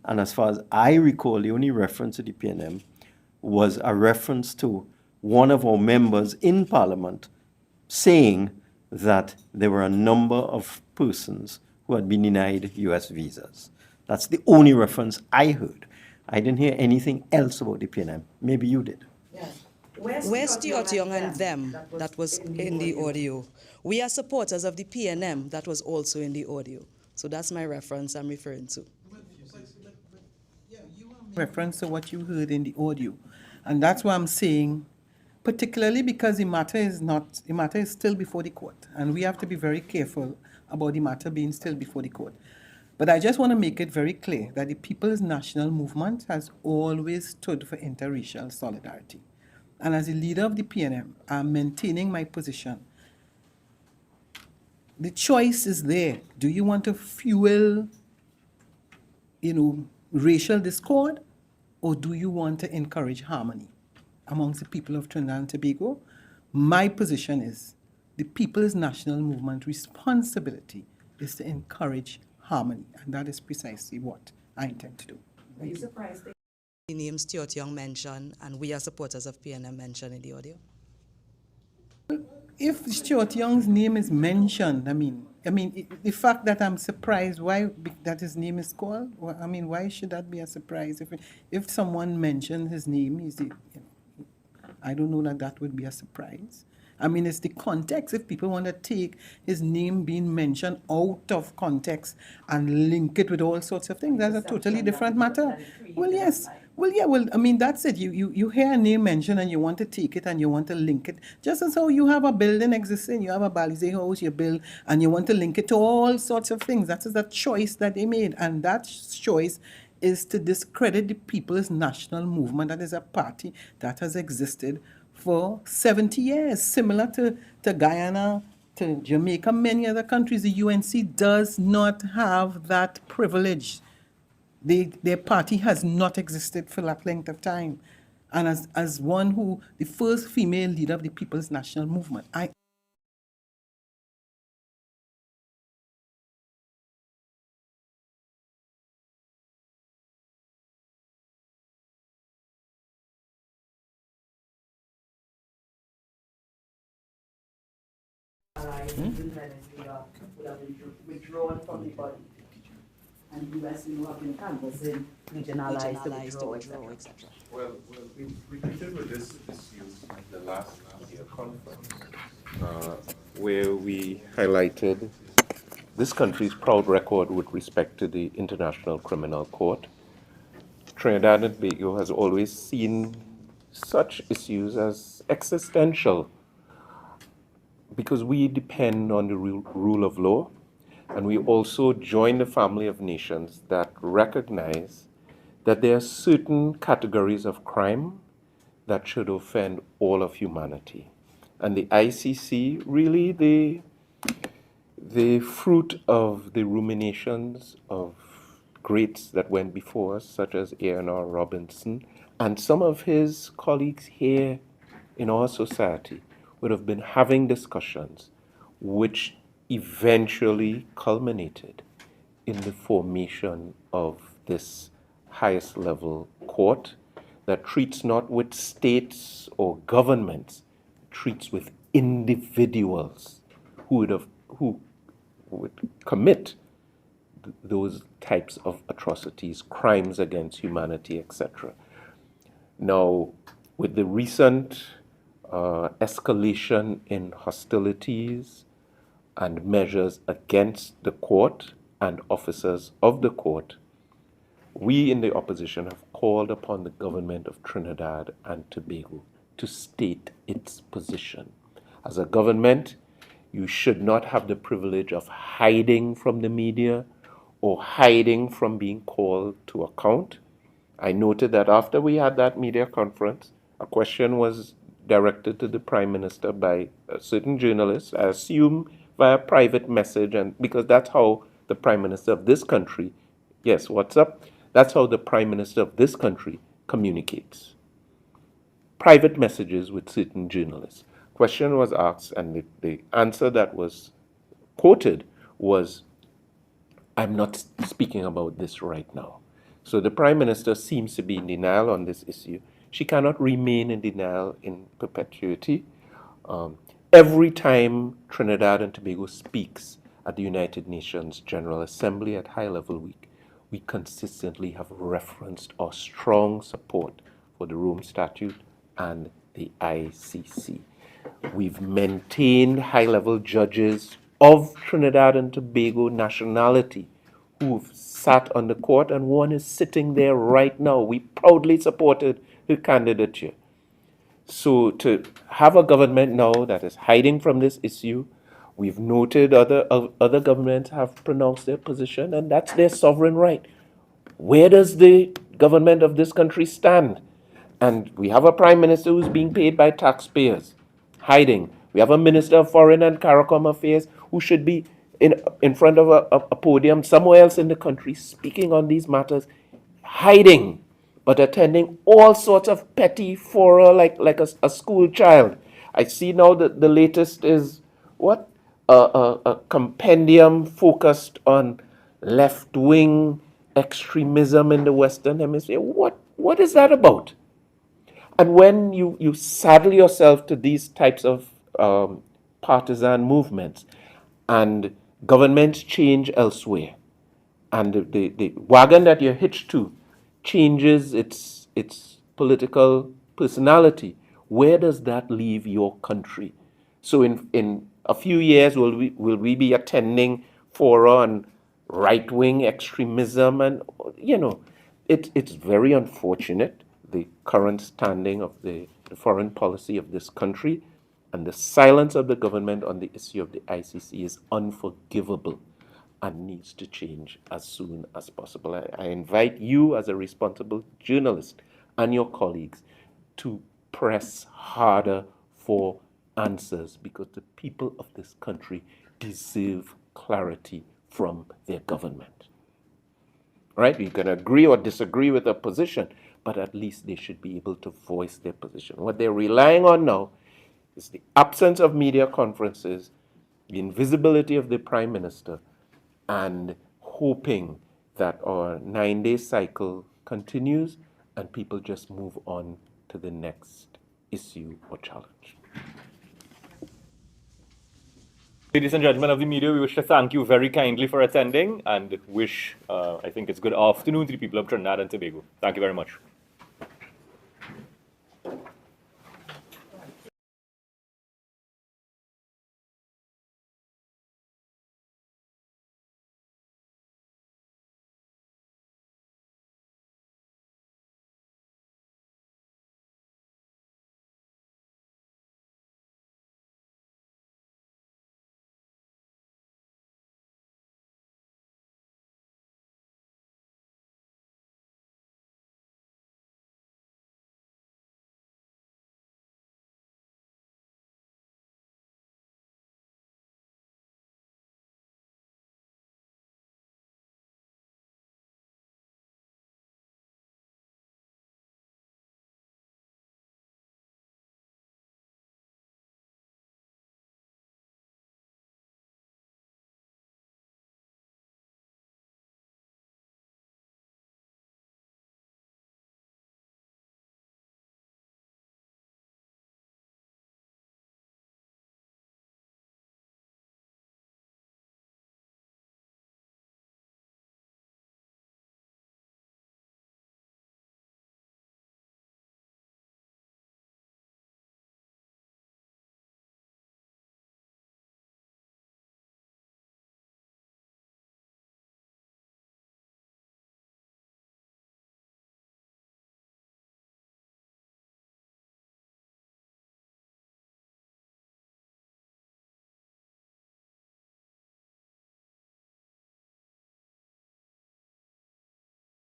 And as far as I recall, the only reference to the PNM was a reference to one of our members in Parliament saying that there were a number of persons who had been denied US visas. That's the only reference I heard. I didn't hear anything else about the PNM. Maybe you did. Where's Stuart Young and them that was in the audio? We are supporters of the PNM that was also in the audio. So that's my reference I'm referring to. Reference to what you heard in the audio. And that's why I'm saying, particularly because the matter is still before the court. And we have to be very careful about the matter being still before the court. But I just want to make it very clear that the People's National Movement has always stood for interracial solidarity. And as the leader of the PNM, I'm maintaining my position. The choice is there. Do you want to fuel, racial discord, or do you want to encourage harmony amongst the people of Trinidad and Tobago? My position is the People's National Movement responsibility is to encourage harmony, and that is precisely what I intend to do. Are you surprised? The name Stuart Young mentioned, and we are supporters of PNM mentioned in the audio. If Stuart Young's name is mentioned, the fact that I'm surprised why that his name is called, why should that be a surprise? If someone mentioned his name, I don't know that would be a surprise. It's the context. If people want to take his name being mentioned out of context and link it with all sorts of things, that's a totally different matter. That's it. You hear a name mentioned and you want to take it and you want to link it. Just as how you have a building existing, you have a Balize house, you build, and you want to link it to all sorts of things. That is the choice that they made. And that choice is to discredit the People's National Movement. That is a party that has existed for 70 years, similar to Guyana, to Jamaica, many other countries. The UNC does not have that privilege their party has not existed for that length of time. And as one who, the first female leader of the People's National Movement, I withdrawn from the body. And the US have been canvassing regionalized to withdraw, etc. Well, we repeated with this issue at the last media conference, where we highlighted this country's proud record with respect to the International Criminal Court. Trinidad and Tobago has always seen such issues as existential because we depend on the rule of law, and we also join the family of nations that recognize that there are certain categories of crime that should offend all of humanity. And the ICC, really the fruit of the ruminations of greats that went before us, such as A.N.R. Robinson, and some of his colleagues here in our society would have been having discussions which eventually culminated in the formation of this highest level court that treats not with states or governments, treats with individuals who would commit those types of atrocities, crimes against humanity, etc. Now, with the recent escalation in hostilities and measures against the court and officers of the court, we in the opposition have called upon the government of Trinidad and Tobago to state its position. As a government, you should not have the privilege of hiding from the media or hiding from being called to account. I noted that after we had that media conference, a question was directed to the Prime Minister by a certain journalist, I assume via private message, and because that's how the Prime Minister of this country, yes, what's up? That's how the Prime Minister of this country communicates. Private messages with certain journalists. Question was asked, and the answer that was quoted was, I'm not speaking about this right now. So the Prime Minister seems to be in denial on this issue. She cannot remain in denial in perpetuity. Every time Trinidad and Tobago speaks at the United Nations General Assembly at High Level Week, we consistently have referenced our strong support for the Rome Statute and the ICC. We've maintained high-level judges of Trinidad and Tobago nationality who've sat on the court, and one is sitting there right now. We proudly supported her candidature. So to have a government now that is hiding from this issue, we've noted other governments have pronounced their position, and that's their sovereign right. Where does the government of this country stand? And we have a prime minister who's being paid by taxpayers, hiding. We have a minister of foreign and CARICOM affairs who should be in front of a podium somewhere else in the country speaking on these matters, hiding, but attending all sorts of petty fora like a school child. I see now that the latest is what? A compendium focused on left-wing extremism in the Western Hemisphere. What is that about? And when you saddle yourself to these types of partisan movements and governments change elsewhere, and the wagon that you're hitched to changes its political personality, where does that leave your country? So in a few years, will we be attending fora on right-wing extremism? And, it's very unfortunate, the current standing of the foreign policy of this country, and the silence of the government on the issue of the ICC is unforgivable and needs to change as soon as possible. I invite you as a responsible journalist and your colleagues to press harder for answers, because the people of this country deserve clarity from their government. right? You can agree or disagree with a position, but at least they should be able to voice their position. What they're relying on now is the absence of media conferences, the invisibility of the Prime Minister, and hoping that our 9-day cycle continues and people just move on to the next issue or challenge. Ladies and gentlemen of the media, we wish to thank you very kindly for attending and wish, I think it's good afternoon to the people of Trinidad and Tobago. Thank you very much.